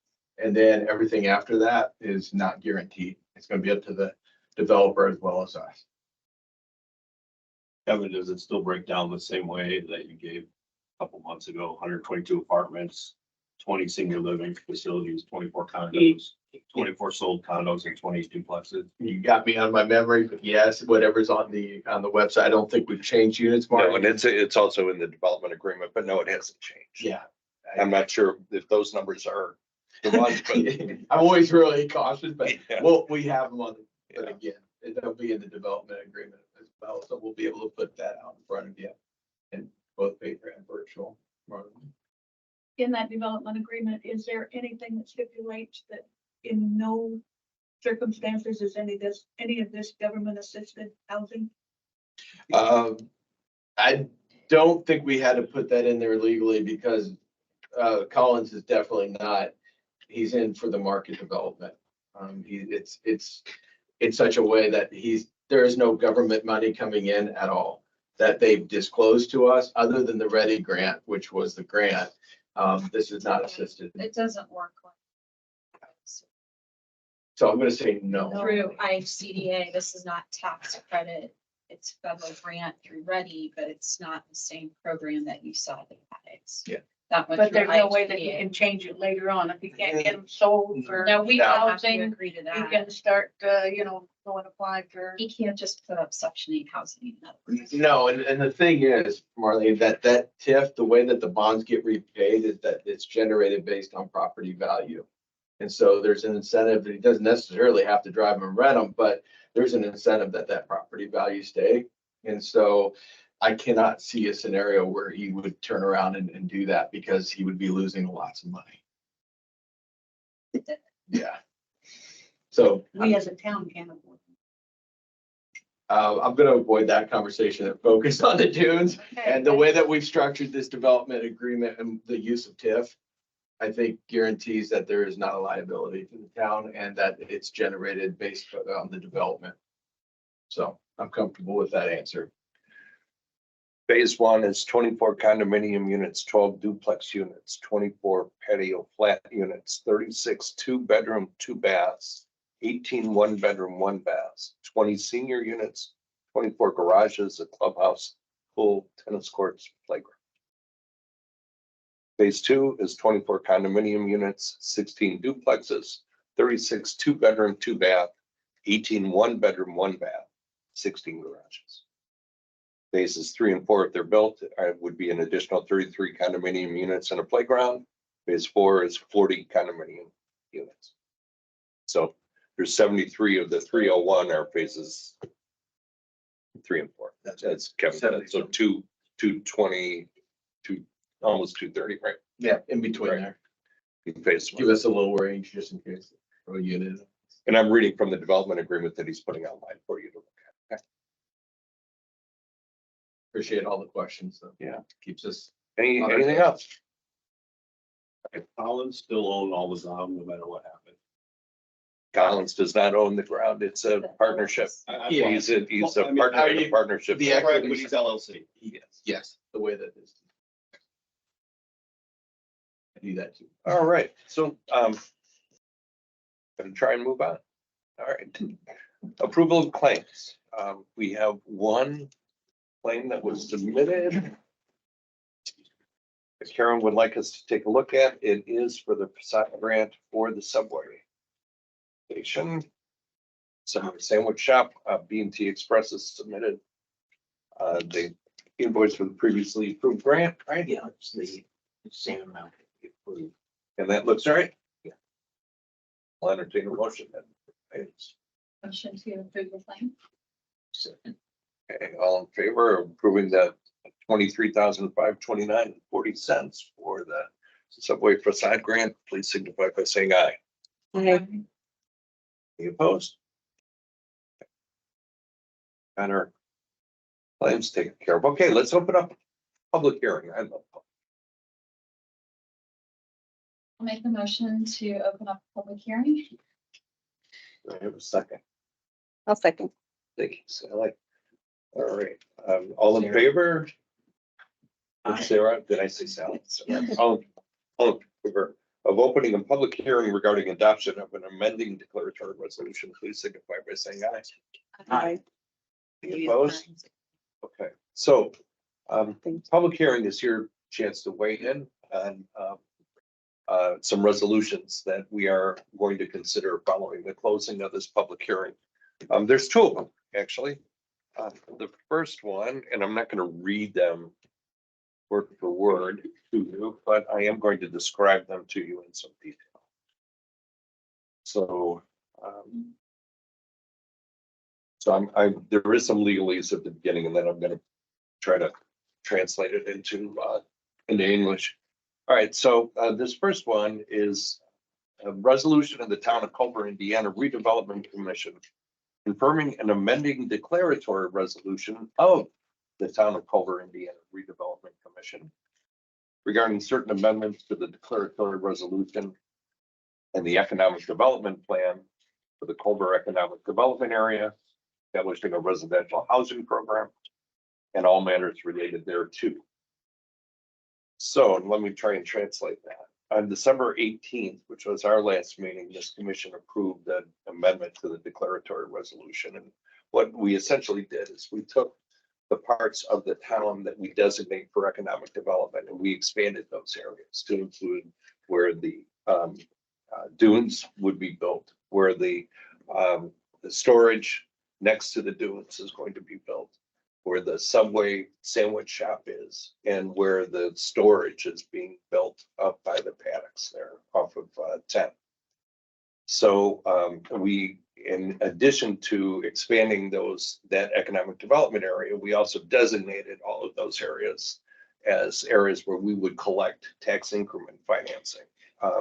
And then everything after that is not guaranteed. It's going to be up to the developer as well as us. Kevin, does it still break down the same way that you gave a couple months ago? 122 apartments, 20 senior living facilities, 24 condos, 24 sold condos, and 20 duplexes. You got me on my memory, but yes, whatever's on the website. I don't think we've changed units, Mark. No, and it's also in the development agreement, but no, it hasn't changed. Yeah. I'm not sure if those numbers are the ones, but I'm always really cautious, but yeah. we have them on, but Yeah. again, they'll be in the development agreement as well. So we'll be able to put that out in front of you in both paper and virtual. In that development agreement, is there anything that stipulates that in no circumstances is any of this government assisted housing? I don't think we had to put that in there legally because Collins is definitely not, he's in for the market development. It's in such a way that there is no government money coming in at all that they've disclosed to us, other than the Ready grant, which was the grant. This is not assisted. It doesn't work like So I'm gonna say no. through ICDA. This is not tax credit. It's federal grant through Ready, but it's not the same program that you saw the addicts. Yeah. that much. But there's no way for that you IGA. can change it later on. If you can't get them sold for No, we don't have to housing, agree to you that. can start, going apply for. He can't just put up Section 8 housing. in other words. No, and the thing is, Marlene, that TIF, the way that the bonds get repaid is that it's generated based on property value. And so there's an incentive, he doesn't necessarily have to drive them and rent them, but there's an incentive that property value stay. And so I cannot see a scenario where he would turn around and do that because he would be losing lots of money. Yeah. So We as a town can't afford. I'm gonna avoid that conversation and focus on the dunes. And the way that we've structured this development agreement and the use of TIF, I think guarantees that there is not a liability to the town and that it's generated based on the development. So I'm comfortable with that answer. Phase one is 24 condominium units, 12 duplex units, 24 patio flat units, 36 2-bedroom, 2 baths, 18 1-bedroom, 1 baths, 20 senior units, 24 garages, a clubhouse, pool, tennis courts, playground. Phase two is 24 condominium units, 16 duplexes, 36 2-bedroom, 2 bath, 18 1-bedroom, 1 bath, 16 garages. Phases 3 and 4, if they're built, would be an additional 33 condominium units and a playground. Phase 4 is 40 condominium units. So there's 73 of the 301 are phases 3 and 4. That's Kevin said. So 220, almost 230, right? Yeah, in between Right. there. In phase Give one. us a little range just in case for a unit. And I'm reading from the development agreement that he's putting online for you to look at. Okay. Appreciate all the questions. So Yeah. Keeps us. Anything else? Collins still own all the ground, no matter what happened. Collins does not own the ground. It's a partnership. Yeah. He's a Well, I mean, partner are in a you- partnership. the Equities LLC. Yes, the way that is. I do that too. All right, so, gonna try and move on. All right. Approval of claims. We have one claim that was submitted. That Karen would like us to take a look at. It is for the facade grant for the subway station. Subway sandwich shop, B&T Express has submitted the invoice for the previously approved grant, right? Yeah, it's the same amount that we approved. And that looks all right? Yeah. I'll entertain a motion then. Motion to approve the claim. Okay, all in favor of approving the 23,529.40 for the subway facade grant, please signify by saying aye. Aye. Any opposed? And our claims taken care of. Okay, let's open up public hearing. I love public. I'll make the motion to open up a public hearing. Do I have a second? I'll second. Thank you, Sally. All right, all in favor? Sarah, did I say Sally? Sorry. All in favor of opening a public hearing regarding adoption of an amending declaratory resolution, please signify by saying aye. Aye. Any opposed? Okay, so, public hearing is your chance to weigh in on, some resolutions that we are going to consider following the closing of this public hearing. There's two of them, actually. The first one, and I'm not going to read them word for word to you, but I am going to describe them to you in some detail. So, there is some legalese at the beginning, and then I'm going to try to translate it into English. All right, so this first one is a resolution of the town of Culver, Indiana Redevelopment Commission confirming an amending declaratory resolution of the town of Culver, Indiana Redevelopment Commission regarding certain amendments to the declaratory resolution and the economic development plan for the Culver Economic Development Area, establishing a residential housing program and all matters related thereto. So let me try and translate that. On December 18th, which was our last meeting, this commission approved an amendment to the declaratory resolution. And what we essentially did is we took the parts of the town that we designate for economic development, and we expanded those areas to include where the dunes would be built, where the storage next to the dunes is going to be built, where the Subway sandwich shop is, and where the storage is being built up by the paddocks there off of 10. So we, in addition to expanding that economic development area, we also designated all of those areas as areas where we would collect tax increment financing.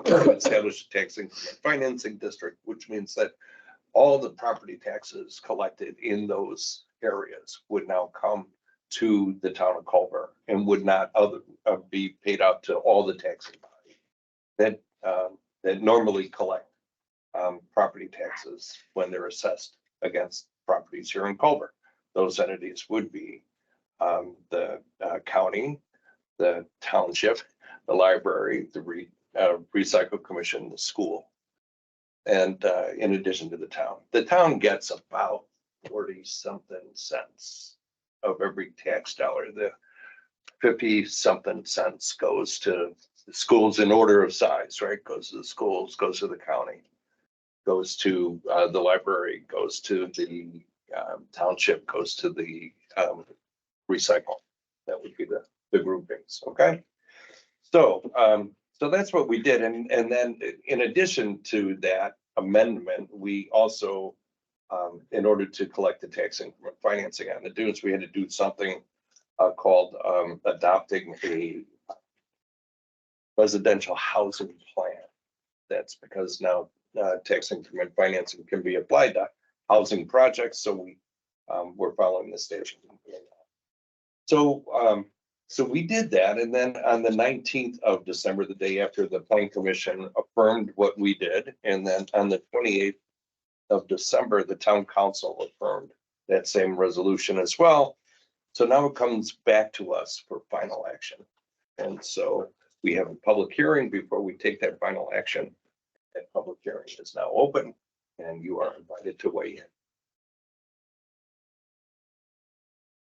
Establish a tax increment financing district, which means that all the property taxes collected in those areas would now come to the town of Culver and would not be paid out to all the taxing bodies that normally collect property taxes when they're assessed against properties here in Culver. Those entities would be the county, the township, the library, the recycle commission, the school. And in addition to the town gets about 40-something cents of every tax dollar. The 50-something cents goes to the schools in order of size, right? Goes to the schools, goes to the county, goes to the library, goes to the township, goes to the recycle. That would be the groupings, okay? So that's what we did. And then in addition to that amendment, we also, in order to collect the tax increment financing on the dunes, we had to do something called adopting a residential housing plan. That's because now tax increment financing can be applied to housing projects. So we're following the statute. So we did that, and then on the 19th of December, the day after, the Planning Commission affirmed what we did, and then on the 28th of December, the Town Council affirmed that same resolution as well. So now it comes back to us for final action, and so we have a public hearing before we take that final action. That public hearing is now open, and you are invited to weigh in.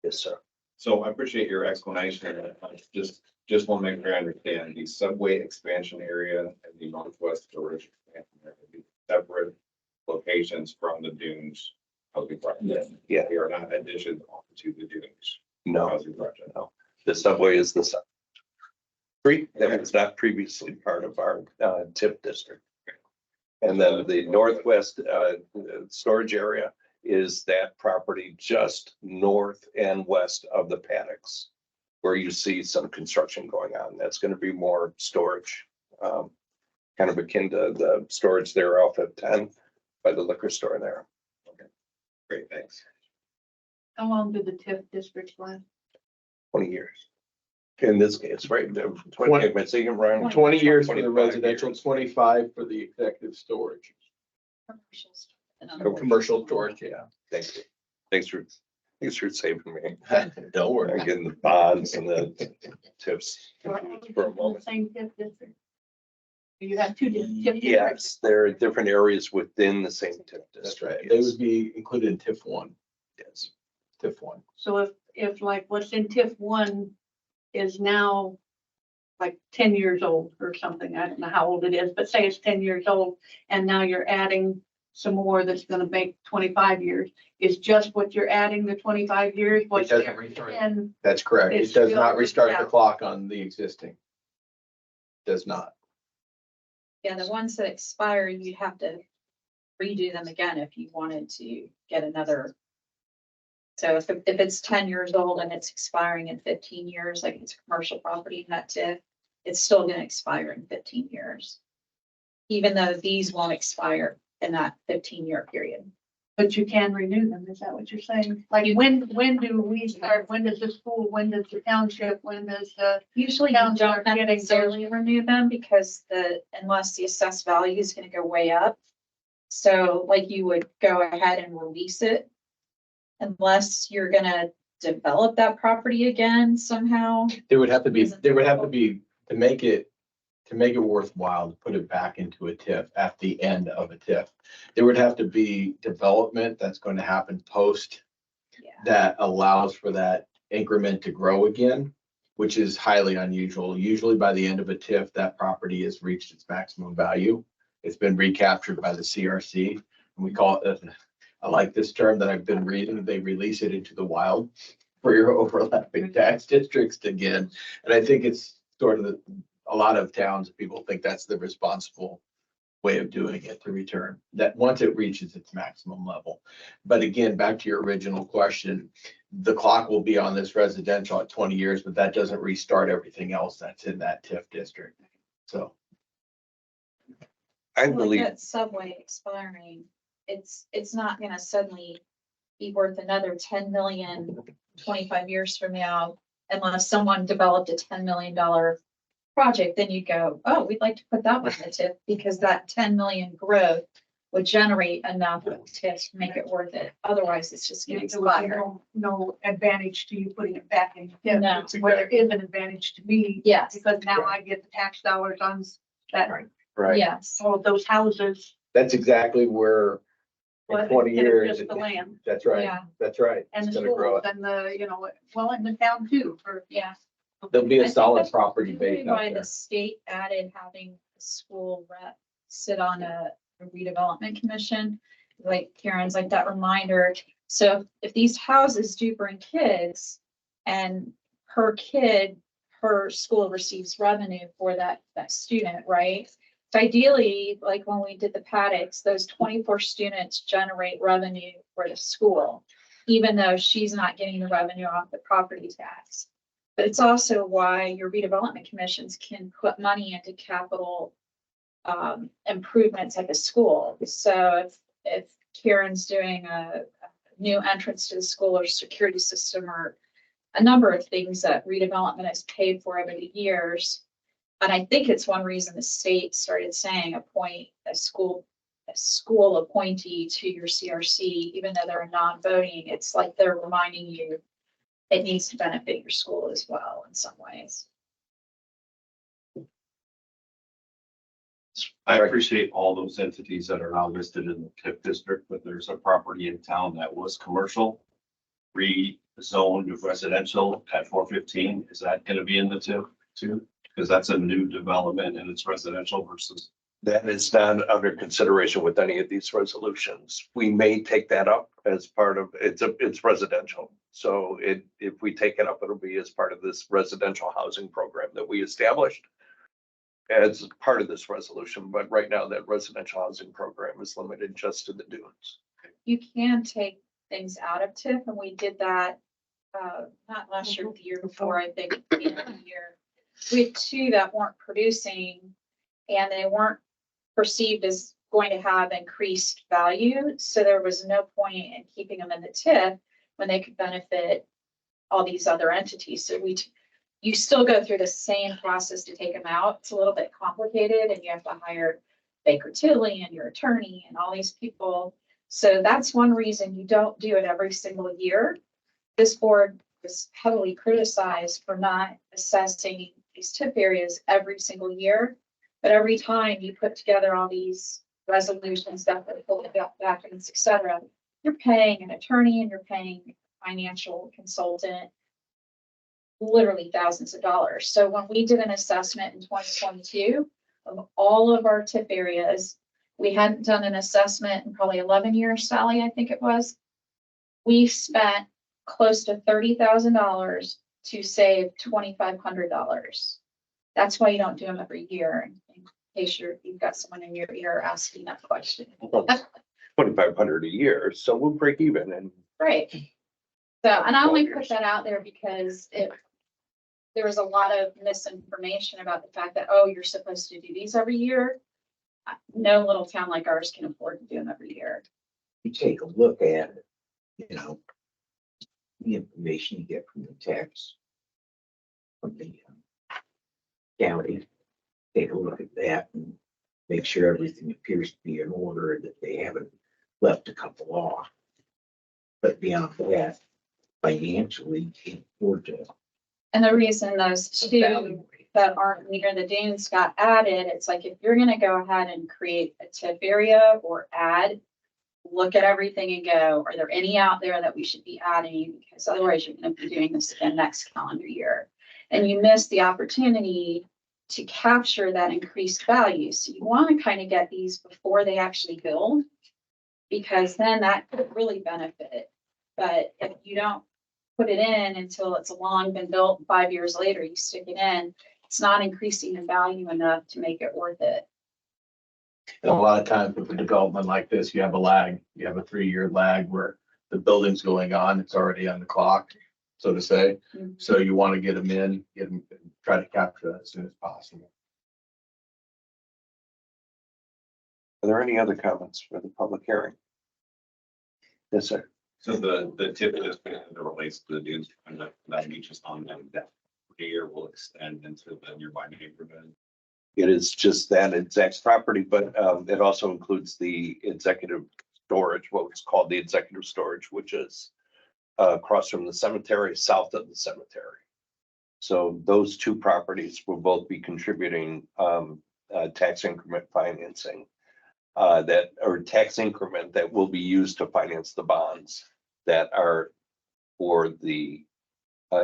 Yes, sir. So I appreciate your explanation. I just want to make sure I understand the subway expansion area and the northwest storage expansion area, be separate locations from the dunes housing project. Yeah. They are not additions to the dunes No, housing project. no. The subway is the street that was not previously part of our TIF district. And then the northwest storage area is that property just north and west of the paddocks, where you see some construction going on. That's going to be more storage, kind of akin to the storage there off at 10 by the liquor store there. Okay, great, thanks. How long did the TIF district last? 20 years. In this case, right? 20, am I saying it right? 20 years for the 25 residential, years. 25 for the executive storage. Or commercial storage, yeah. Thank you. Thanks for saving me. Don't worry. I'm getting the bonds and the tips for a moment. Same TIF district? You have two TIF districts? Yes, there are different areas within the same TIF district. That's right. They would be included in TIF 1. Yes. TIF 1. So if like what's in TIF 1 is now like 10 years old or something, I don't know how old it is, but say it's 10 years old, and now you're adding some more that's gonna make 25 years, is just what you're adding the 25 years? What's doesn't there? restart. And That's correct. It's It does still- not restart the yeah. clock on the existing. Does not. Yeah, the ones that expire, you'd have to redo them again if you wanted to get another. So if it's 10 years old and it's expiring in 15 years, like it's a commercial property, not TIF, it's still gonna expire in 15 years. Even though these won't expire in that 15-year period. but you can renew them, is that what you're saying? Like when do we start, when does the school, when does the township, when does the? Usually you Towns don't are getting those- necessarily renew them because unless the assessed value is gonna go way up. So like you would go ahead and release it. Unless you're gonna develop that property again somehow. There would have to be, to make it worthwhile to put it back into a TIF at the end of a TIF. There would have to be development that's going to happen post Yeah. that allows for that increment to grow again, which is highly unusual. Usually by the end of a TIF, that property has reached its maximum value. It's been recaptured by the CRC, and we call it, I like this term that I've been reading, they release it into the wild for your overlapping tax districts again. And I think it's sort of a lot of towns, people think that's the responsible way of doing it, to return that once it reaches its maximum level. But again, back to your original question, the clock will be on this residential at 20 years, but that doesn't restart everything else that's in that TIF district. So I Like believe, that subway expiring, it's not gonna suddenly be worth another 10 million 25 years from now, unless someone developed a $10 million project, then you go, oh, we'd like to put that one in the TIF, because that 10 million growth would generate enough TIF to make it worth it. Otherwise, it's just gonna There would be expire. no advantage to you putting it back in. No. Where there is an advantage to me, Yes, because now I get the tax dollars on that, right, yes. all of those houses. that's exactly where in but 20 instead of years, Just the land that's right, Yeah. that's right. and It's the gonna grow schools up. and the, you know, well, in the town too, for. Yeah. There'll be I a think solid that's property Really base out why there. the state added having a school rep sit on a redevelopment commission, like Karen's like that reminder. So if these houses do bring kids and her school receives revenue for that student, right? So ideally, like when we did the paddocks, those 24 students generate revenue for the school, even though she's not getting the revenue off the property tax. But it's also why your redevelopment commissions can put money into capital improvements at the school. So if Karen's doing a new entrance to the school or security system or a number of things that redevelopment has paid for over the years, and I think it's one reason the state started saying appoint a school appointee to your CRC, even though they're non-voting, it's like they're reminding you it needs to benefit your school as well in some ways. I appreciate all those entities that are now listed in the TIF district, but there's a property in town that was commercial, rezoned to residential at 415. Is that gonna be in the TIF too? Because that's a new development and it's residential versus. that is not under consideration with any of these resolutions. We may take that up as part of, it's residential. So if we take it up, it'll be as part of this residential housing program that we established as part of this resolution. But right now, that residential housing program is limited just to the dunes. You can take things out of TIF, and we did that, not last year, the year before, I think, at the end of the year. We had two that weren't producing, and they weren't perceived as going to have increased value. So there was no point in keeping them in the TIF when they could benefit all these other entities. So you still go through the same process to take them out. It's a little bit complicated, and you have to hire Baker Tilly and your attorney and all these people. So that's one reason you don't do it every single year. This board was heavily criticized for not assessing these TIF areas every single year. But every time you put together all these resolutions, back, et cetera, you're paying an attorney and you're paying a financial consultant literally thousands of dollars. So when we did an assessment in 2022 of all of our TIF areas, we hadn't done an assessment in probably 11 years, Sally, I think it was. We spent close to $30,000 to save $2,500. That's why you don't do them every year, in case you've got someone in your ear asking that question. 2,500 a year, so we'll break even and Right. So, and I only put that out there because there was a lot of misinformation about the fact that, oh, you're supposed to do these every year. No little town like ours can afford to do them every year. You take a look at, you know, the information you get from the tax, from the county, take a look at that and make sure everything appears to be in order, that they haven't left a couple off. But beyond that, financially, you can't afford to. And the reason those two that aren't near the dunes got added, it's like if you're gonna go ahead and create a TIF area or add look at everything and go, are there any out there that we should be adding? Because otherwise you're gonna be doing this again next calendar year. And you miss the opportunity to capture that increased value. So you want to kind of get these before they actually build, because then that could really benefit. But if you don't put it in until it's long been built, 5 years later, you stick it in, it's not increasing in value enough to make it worth it. And a lot of times with a development like this, you have a lag. You have a 3-year lag where the building's going on, it's already on the clock, so to say. So you want to get them in, try to capture that as soon as possible. Are there any other comments for the public hearing? Yes, sir. So the tip of this that relates to the dunes, and that beaches on them, that year will extend into the nearby neighborhood. It is just that exact property, but it also includes the executive storage, what was called the executive storage, which is across from the cemetery, south of the cemetery. So those two properties will both be contributing tax increment financing or tax increment that will be used to finance the bonds that are for the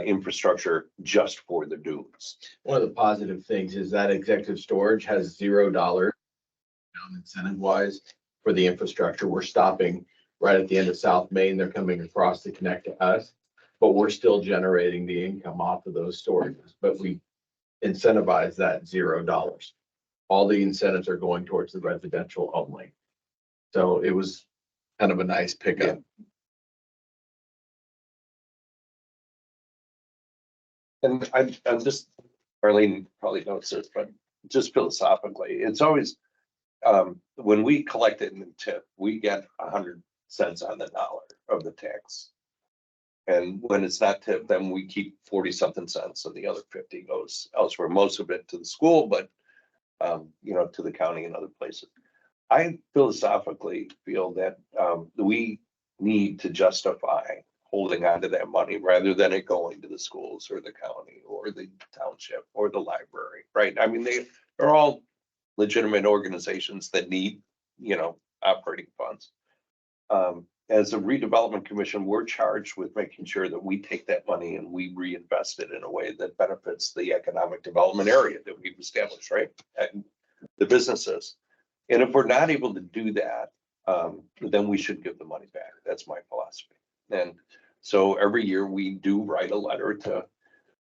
infrastructure just for the dunes. One of the positive things is that executive storage has $0 incentive wise for the infrastructure. We're stopping right at the end of South Main. They're coming across to connect to us, but we're still generating the income off of those storages, but we incentivize that $0. All the incentives are going towards the residential only. So it was kind of a nice pickup. And I'm just, Arlene probably knows this, but just philosophically, it's always, when we collect it in the tip, we get 100 cents on the dollar of the tax. And when it's not tipped, then we keep 40 something cents and the other 50 goes elsewhere, most of it to the school, but to the county and other places. I philosophically feel that we need to justify holding on to that money rather than it going to the schools or the county or the township or the library, right? I mean, they're all legitimate organizations that need, operating funds. As a redevelopment commission, we're charged with making sure that we take that money and we reinvest it in a way that benefits the economic development area that we've established, right? And the businesses. And if we're not able to do that, then we should give the money back. That's my philosophy. And so every year we do write a letter to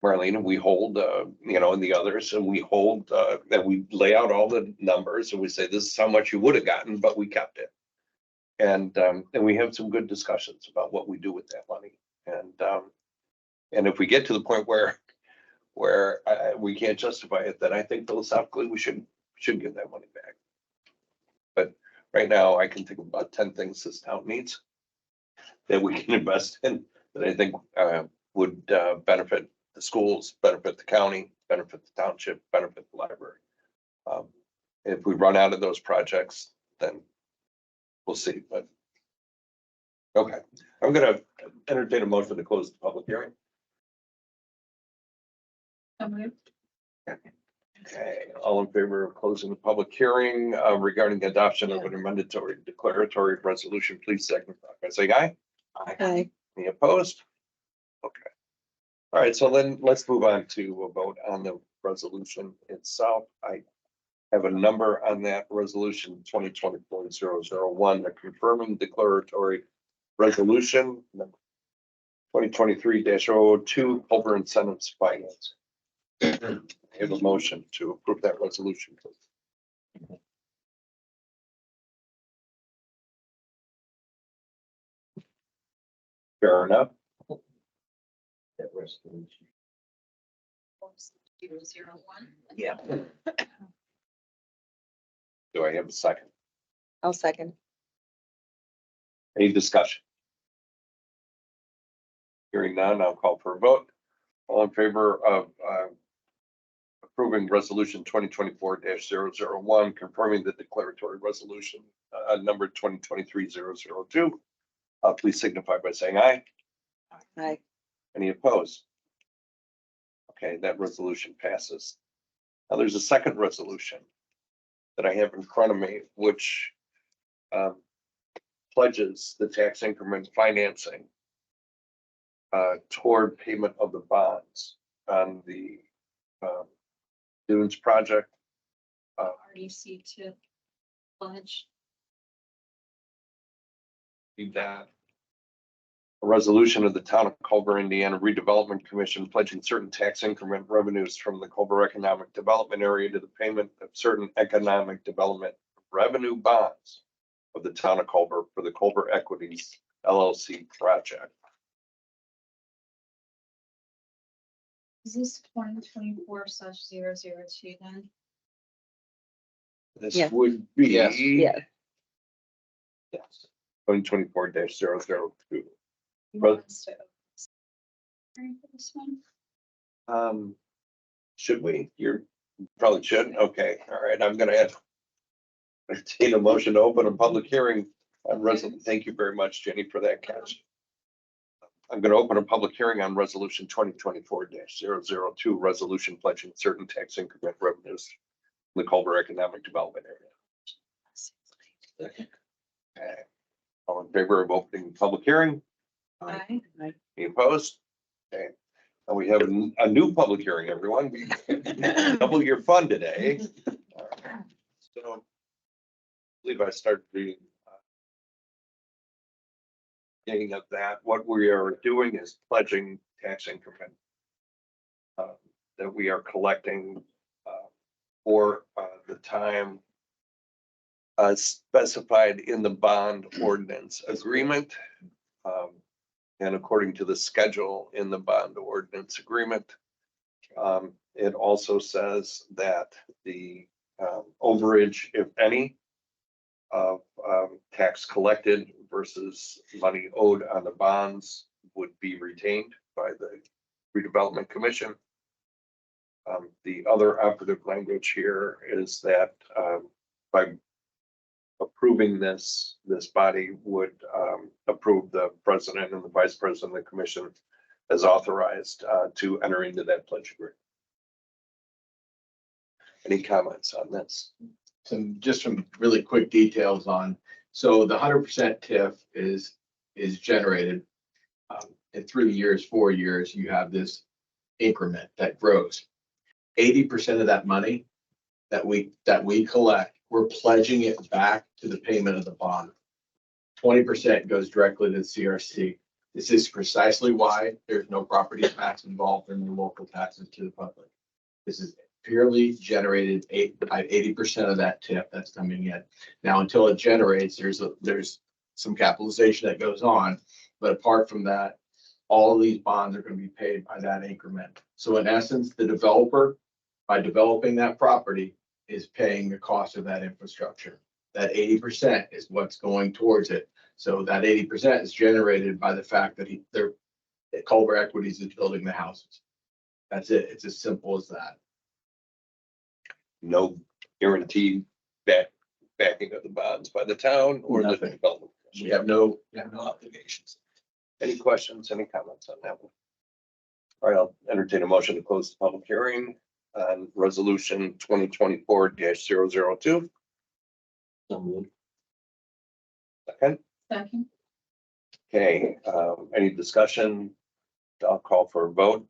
Marlene and we hold, and the others, and we hold, that we lay out all the numbers and we say, this is how much you would have gotten, but we kept it. And we have some good discussions about what we do with that money. And if we get to the point where we can't justify it, then I think philosophically we should give that money back. But right now I can think of about 10 things this town needs that we can invest in that I think would benefit the schools, benefit the county, benefit the township, benefit the library. If we run out of those projects, then we'll see, but okay. I'm gonna entertain a motion to close the public hearing. Okay, all in favor of closing the public hearing regarding the adoption of an amended declaratory resolution, please signify by saying aye. Aye. Any opposed? Okay. All right, so then let's move on to a vote on the resolution itself. I have a number on that resolution 2024-001, the confirming declaratory resolution 2023-002 Culver incentives finance. I have a motion to approve that resolution, please. Fair enough. That resolution. 001. Yeah. Do I have a second? I'll second. Any discussion? Hearing none, I'll call for a vote. All in favor of approving resolution 2024-001, confirming the declaratory resolution number 2023-002, please signify by saying aye. Aye. Any opposed? Okay, that resolution passes. Now there's a second resolution that I have in front of me, which pledges the tax increment financing toward payment of the bonds on the Dunes project. RDC to pledge. Need that. A resolution of the town of Culver, Indiana Redevelopment Commission pledging certain tax increment revenues from the Culver Economic Development Area to the payment of certain economic development revenue bonds of the town of Culver for the Culver Equities LLC project. Is this 2024/002 then? This Yeah. would be. Yes. Yeah. Yes. 2024-002. You Well- want us to open for this one? Should we? You're probably should. Okay, all right. I'm gonna entertain a motion to open a public hearing on Thank you very much, Jenny, for that catch. I'm gonna open a public hearing on resolution 2024-002, resolution pledging certain tax increment revenues from the Culver Economic Development Area. Okay. All in favor of opening the public hearing? Aye. Any opposed? Okay. And we have a new public hearing, everyone. We double your fun today. So I believe I started the beginning of that. What we are doing is pledging tax increment that we are collecting for the time specified in the bond ordinance agreement. And according to the schedule in the bond ordinance agreement, it also says that the overage, if any, of tax collected versus money owed on the bonds would be retained by the Redevelopment Commission. The other operative language here is that by approving this body would approve the president and the vice president of the commission as authorized to enter into that pledge agreement. Any comments on this? Some really quick details on, so the 100% TIF is generated in 3 years, 4 years, you have this increment that grows. 80% of that money that we collect, we're pledging it back to the payment of the bond. 20% goes directly to the CRC. This is precisely why there's no property tax involved in the local taxes to the public. This is purely generated by 80% of that TIF that's coming in. Now, until it generates, there's some capitalization that goes on, but apart from that, all of these bonds are going to be paid by that increment. So in essence, the developer, by developing that property, is paying the cost of that infrastructure. That 80% is what's going towards it. So that 80% is generated by the fact that Culver Equities is building the houses. That's it. It's as simple as that. No guaranteed backing of the bonds by the town or the Nothing. development. We have no obligations. Any questions, any comments on that one? All right, I'll entertain a motion to close the public hearing on resolution 2024-002. Second, Second. okay, any discussion? I'll call for a vote.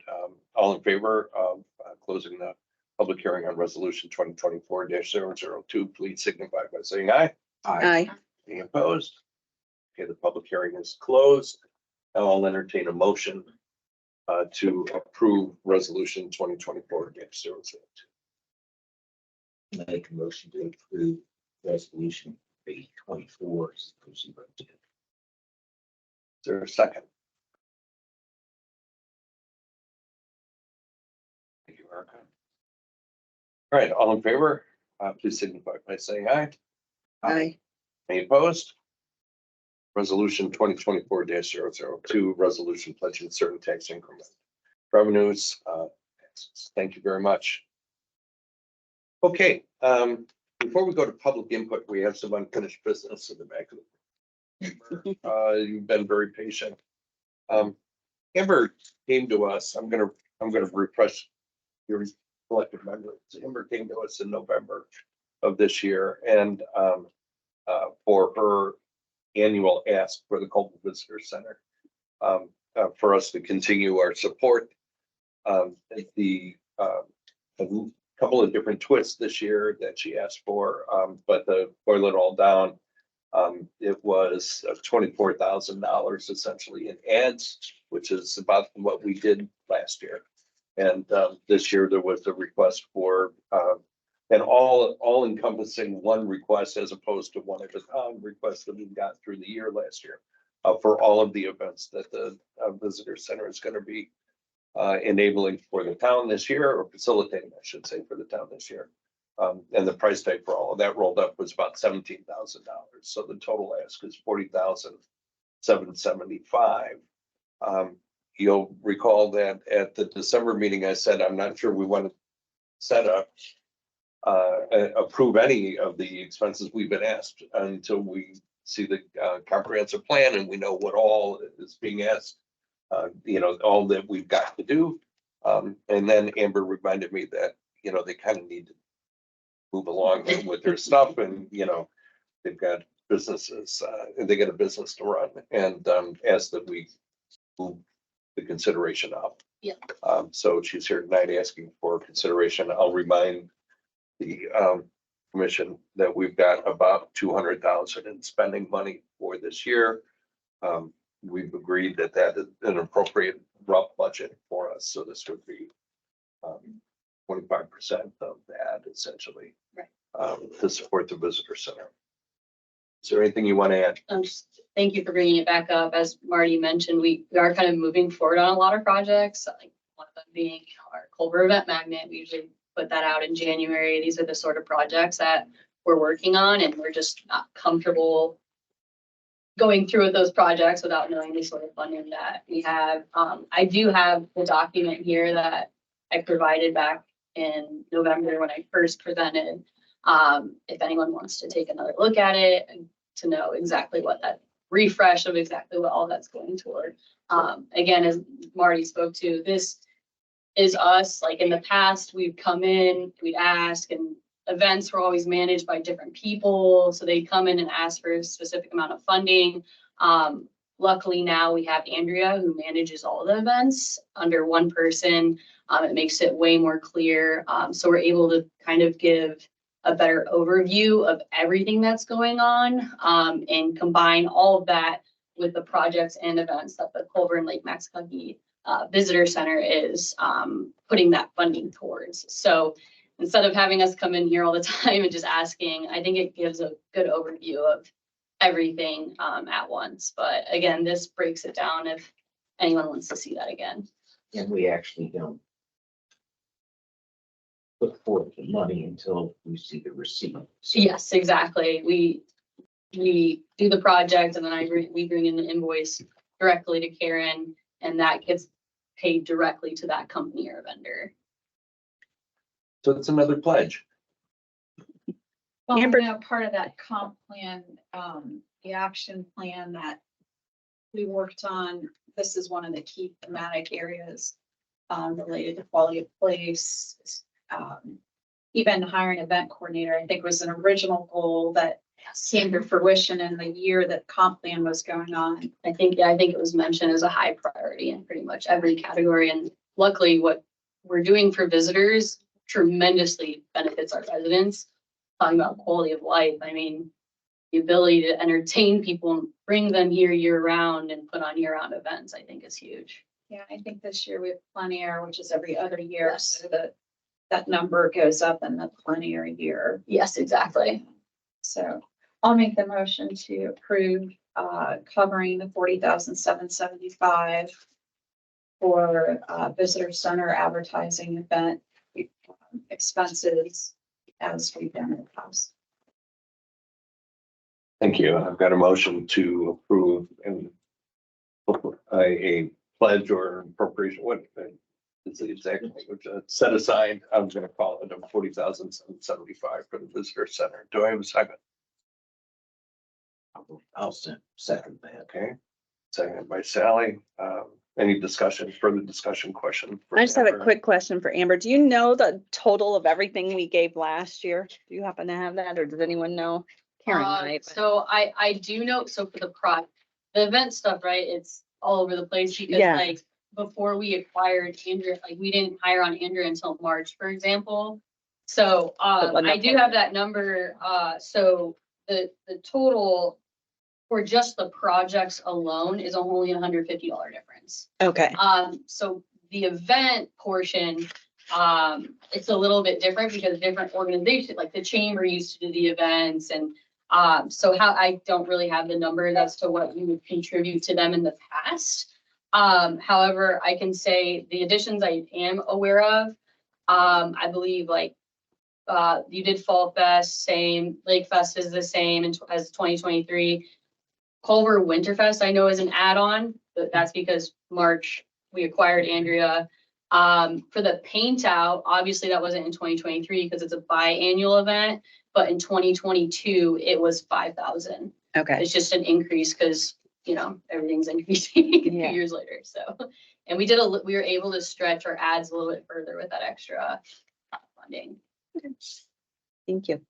All in favor of closing the public hearing on resolution 2024-002, please signify by saying aye. Aye. Any opposed? Okay, the public hearing is closed. Now I'll entertain a motion to approve resolution 2024-002. Make a motion to approve resolution 2024. Is there a second? Thank you, Erica. All right, all in favor, please signify by saying aye. Aye. Any opposed? Resolution 2024-002, resolution pledging certain tax increment revenues. Thank you very much. Okay, before we go to public input, we have some unfinished business in the back of the room. You've been very patient. Amber came to us. I'm gonna refresh your collective memories. Amber came to us in November of this year, and for her annual ask for the Culver Visitor Center. For us to continue our support. The, a couple of different twists this year that she asked for, but to boil it all down, it was $24,000 essentially in ads, which is about what we did last year. And this year there was a request for an all encompassing one request as opposed to one at a time request that we got through the year last year for all of the events that the visitor center is going to be enabling for the town this year, or facilitating, I should say, for the town this year. And the price tag for all of that rolled up was about $17,000. So the total ask is $40,775. You'll recall that at the December meeting, I said, I'm not sure we want to set up, approve any of the expenses we've been asked until we see the comprehensive plan and we know what all is being asked, all that we've got to do. And then Amber reminded me that, they kind of need to move along with their stuff and, they've got businesses, they got a business to run and asked that we move the consideration up. Yeah. So she's here tonight asking for consideration. I'll remind the commission that we've got about 200,000 in spending money for this year. We've agreed that that is an appropriate rough budget for us. So this would be 25% of that essentially. Right. To support the visitor center. Is there anything you want to add? Thank you for bringing it back up. As Marty mentioned, we are kind of moving forward on a lot of projects, like one of them being our Culver event magnet. We usually put that out in January. These are the sort of projects that we're working on, and we're just not comfortable going through with those projects without knowing the sort of funding that we have. I do have the document here that I provided back in November when I first presented. If anyone wants to take another look at it and to know exactly what that refresh of exactly what all that's going toward. Again, as Marty spoke to, this is us, like in the past, we'd come in, we'd ask, and events were always managed by different people. So they'd come in and ask for a specific amount of funding. Luckily now we have Andrea who manages all the events under one person. It makes it way more clear. So we're able to kind of give a better overview of everything that's going on and combine all of that with the projects and events that the Culver and Lake Maxicogee Visitor Center is putting that funding towards. So instead of having us come in here all the time and just asking, I think it gives a good overview of everything at once. But again, this breaks it down if anyone wants to see that again. And we actually don't put forth the money until we see the receipt. So Yes, exactly. We do the project and then we bring in the invoice directly to Karen, and that gets paid directly to that company or vendor. So it's another pledge. Well, Amber- you know, part of that comp plan, the action plan that we worked on, this is one of the key thematic areas related to quality of place. Even hiring an event coordinator, I think was an original goal that came to fruition in the year that comp plan was going on. I think it was mentioned as a high priority in pretty much every category. And luckily what we're doing for visitors tremendously benefits our residents. Talking about quality of life, I mean, the ability to entertain people and bring them here year round and put on year round events, I think is huge. Yeah, I think this year we have plein air, which is every other year, Yes. so that number goes up in the plein air year. Yes, exactly. So I'll make the motion to approve covering the $40,775 for visitor center advertising event expenses as we've done in the past. Thank you. I've got a motion to approve and a pledge or appropriation. What is the exact language? Set aside, I'm going to call it a $40,775 for the visitor center. Do I have a second? I'll second that. Okay. Second by Sally. Any discussion, further discussion, question? for I just have a Amber? quick question for Amber. Do you know the total of everything we gave last year? Do you happen to have that, or does anyone know? Karen, right? So I do know, so for the event stuff, right, it's all over the place because Yeah. like before we acquired Andrea, like we didn't hire on Andrea until March, for example. So, I do have that number, so the total for just the projects alone is only $150 difference. Okay, So the event portion, it's a little bit different because different organizations, like the chamber used to do the events and so how I don't really have the numbers as to what we would contribute to them in the past. However, I can say the additions I am aware of, I believe like you did Fall Fest, same, Lake Fest is the same as 2023. Culver Winterfest, I know is an add-on, but that's because March, we acquired Andrea. For the paint out, obviously that wasn't in 2023 because it's a biannual event, but in 2022, it was 5,000. okay. It's just an increase because, you know, everything's increasing a few Yeah. years later, so. And we were able to stretch our ads a little bit further with that extra funding. Thank you.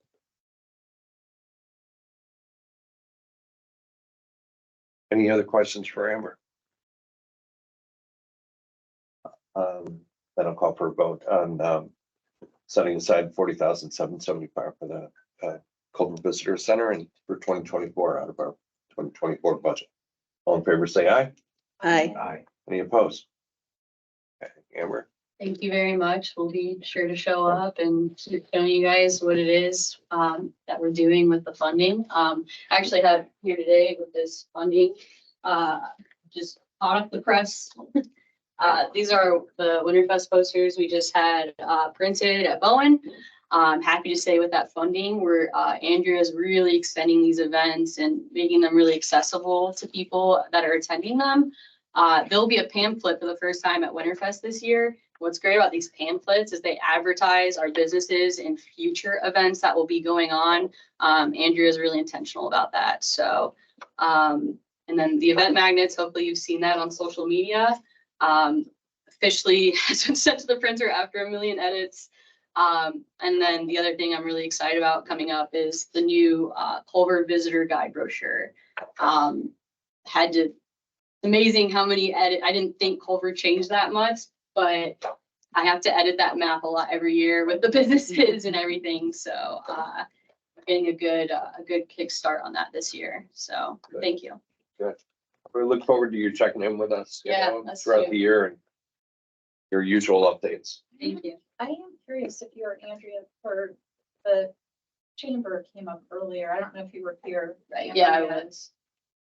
Any other questions for Amber? Then I'll call for a vote on setting aside $40,775 for the Culver Visitor Center and for 2024 out of our 2024 budget. All in favor, say aye. Aye. Aye. Any opposed? Okay, Amber, Thank you very much. We'll be sure to show up and keep showing you guys what it is that we're doing with the funding. I actually have here today with this funding, just hot off the press. These are the Winterfest posters we just had printed at Bowen. I'm happy to say with that funding, Andrea is really extending these events and making them really accessible to people that are attending them. There'll be a pamphlet for the first time at Winterfest this year. What's great about these pamphlets is they advertise our businesses and future events that will be going on. Andrea is really intentional about that. So, and then the event magnets, hopefully you've seen that on social media. Officially has been sent to the printer after 1 million edits. And then the other thing I'm really excited about coming up is the new Culver Visitor Guide brochure. Amazing how many I didn't think Culver changed that much, but I have to edit that map a lot every year with the businesses and everything. So getting a good kickstart on that this year. So thank you. good. We look forward to you checking in with us, you Yeah, know, us throughout too. the year and your usual updates. Thank you. I am curious if you or Andrea heard the chamber came up earlier. I don't know if you were here. Yeah, I was.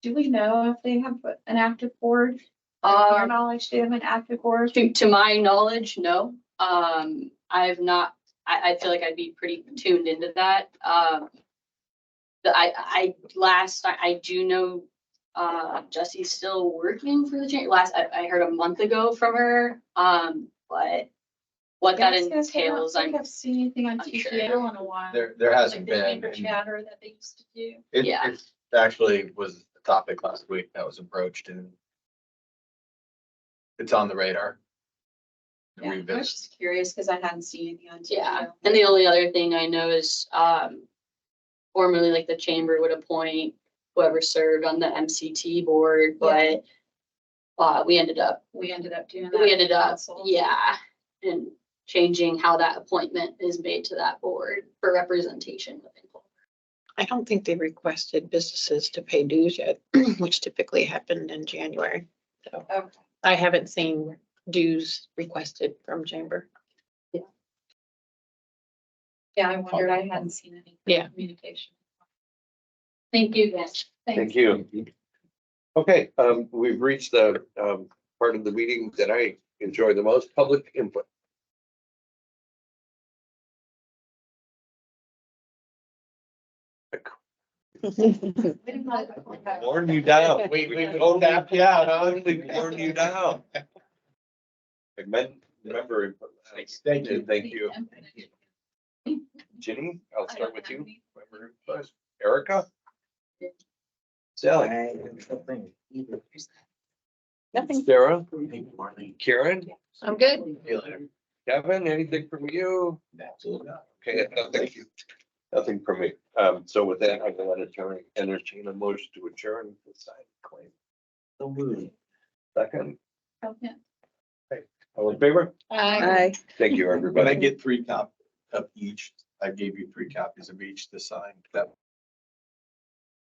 Do we know if they have an active board? To your Um, knowledge, do they have an active board? to my knowledge, no. I have not, I feel like I'd be pretty tuned into that. I do know, Jesse's still working for the chamber. I heard a month ago from her. But what that entails, I don't think I've seen anything on unsure. TPL in a while. There hasn't Like the been. chamber and chatter that they used to do. Yeah. It actually was a topic last week that was approached and it's on the radar. Yeah, I was Revisit. just curious because I hadn't seen anything on TPL. yeah. And the only other thing I know is, formerly like the chamber would appoint whoever served on the MCT board, but we ended up doing that. Council. Yeah, and changing how that appointment is made to that board for representation within Culver. I don't think they requested businesses to pay dues yet, which typically happened in January. So Okay. I haven't seen dues requested from chamber. Yeah, I wondered, I hadn't seen any. Yeah. Communication. Thank you, guys. Thank you. Okay, we've reached the part of the meeting that I enjoy the most, public input. Worn you down. We both tapped you out, huh? Totally worn you down. Remember input. Thank you. Thank you. Ginny, I'll start with you. Member input. Erica? Sally? Nothing. Sarah? Karen? I'm good. See you later. Kevin, anything from you? Absolutely. Okay, thank you. Nothing from me. So with that, I'm going to entertain a motion to adjourn the sign claim. So moved. Second, Okay. all in favor? Aye. Thank you, But I everybody. get 3 copies of each. I gave you 3 copies of each to sign. That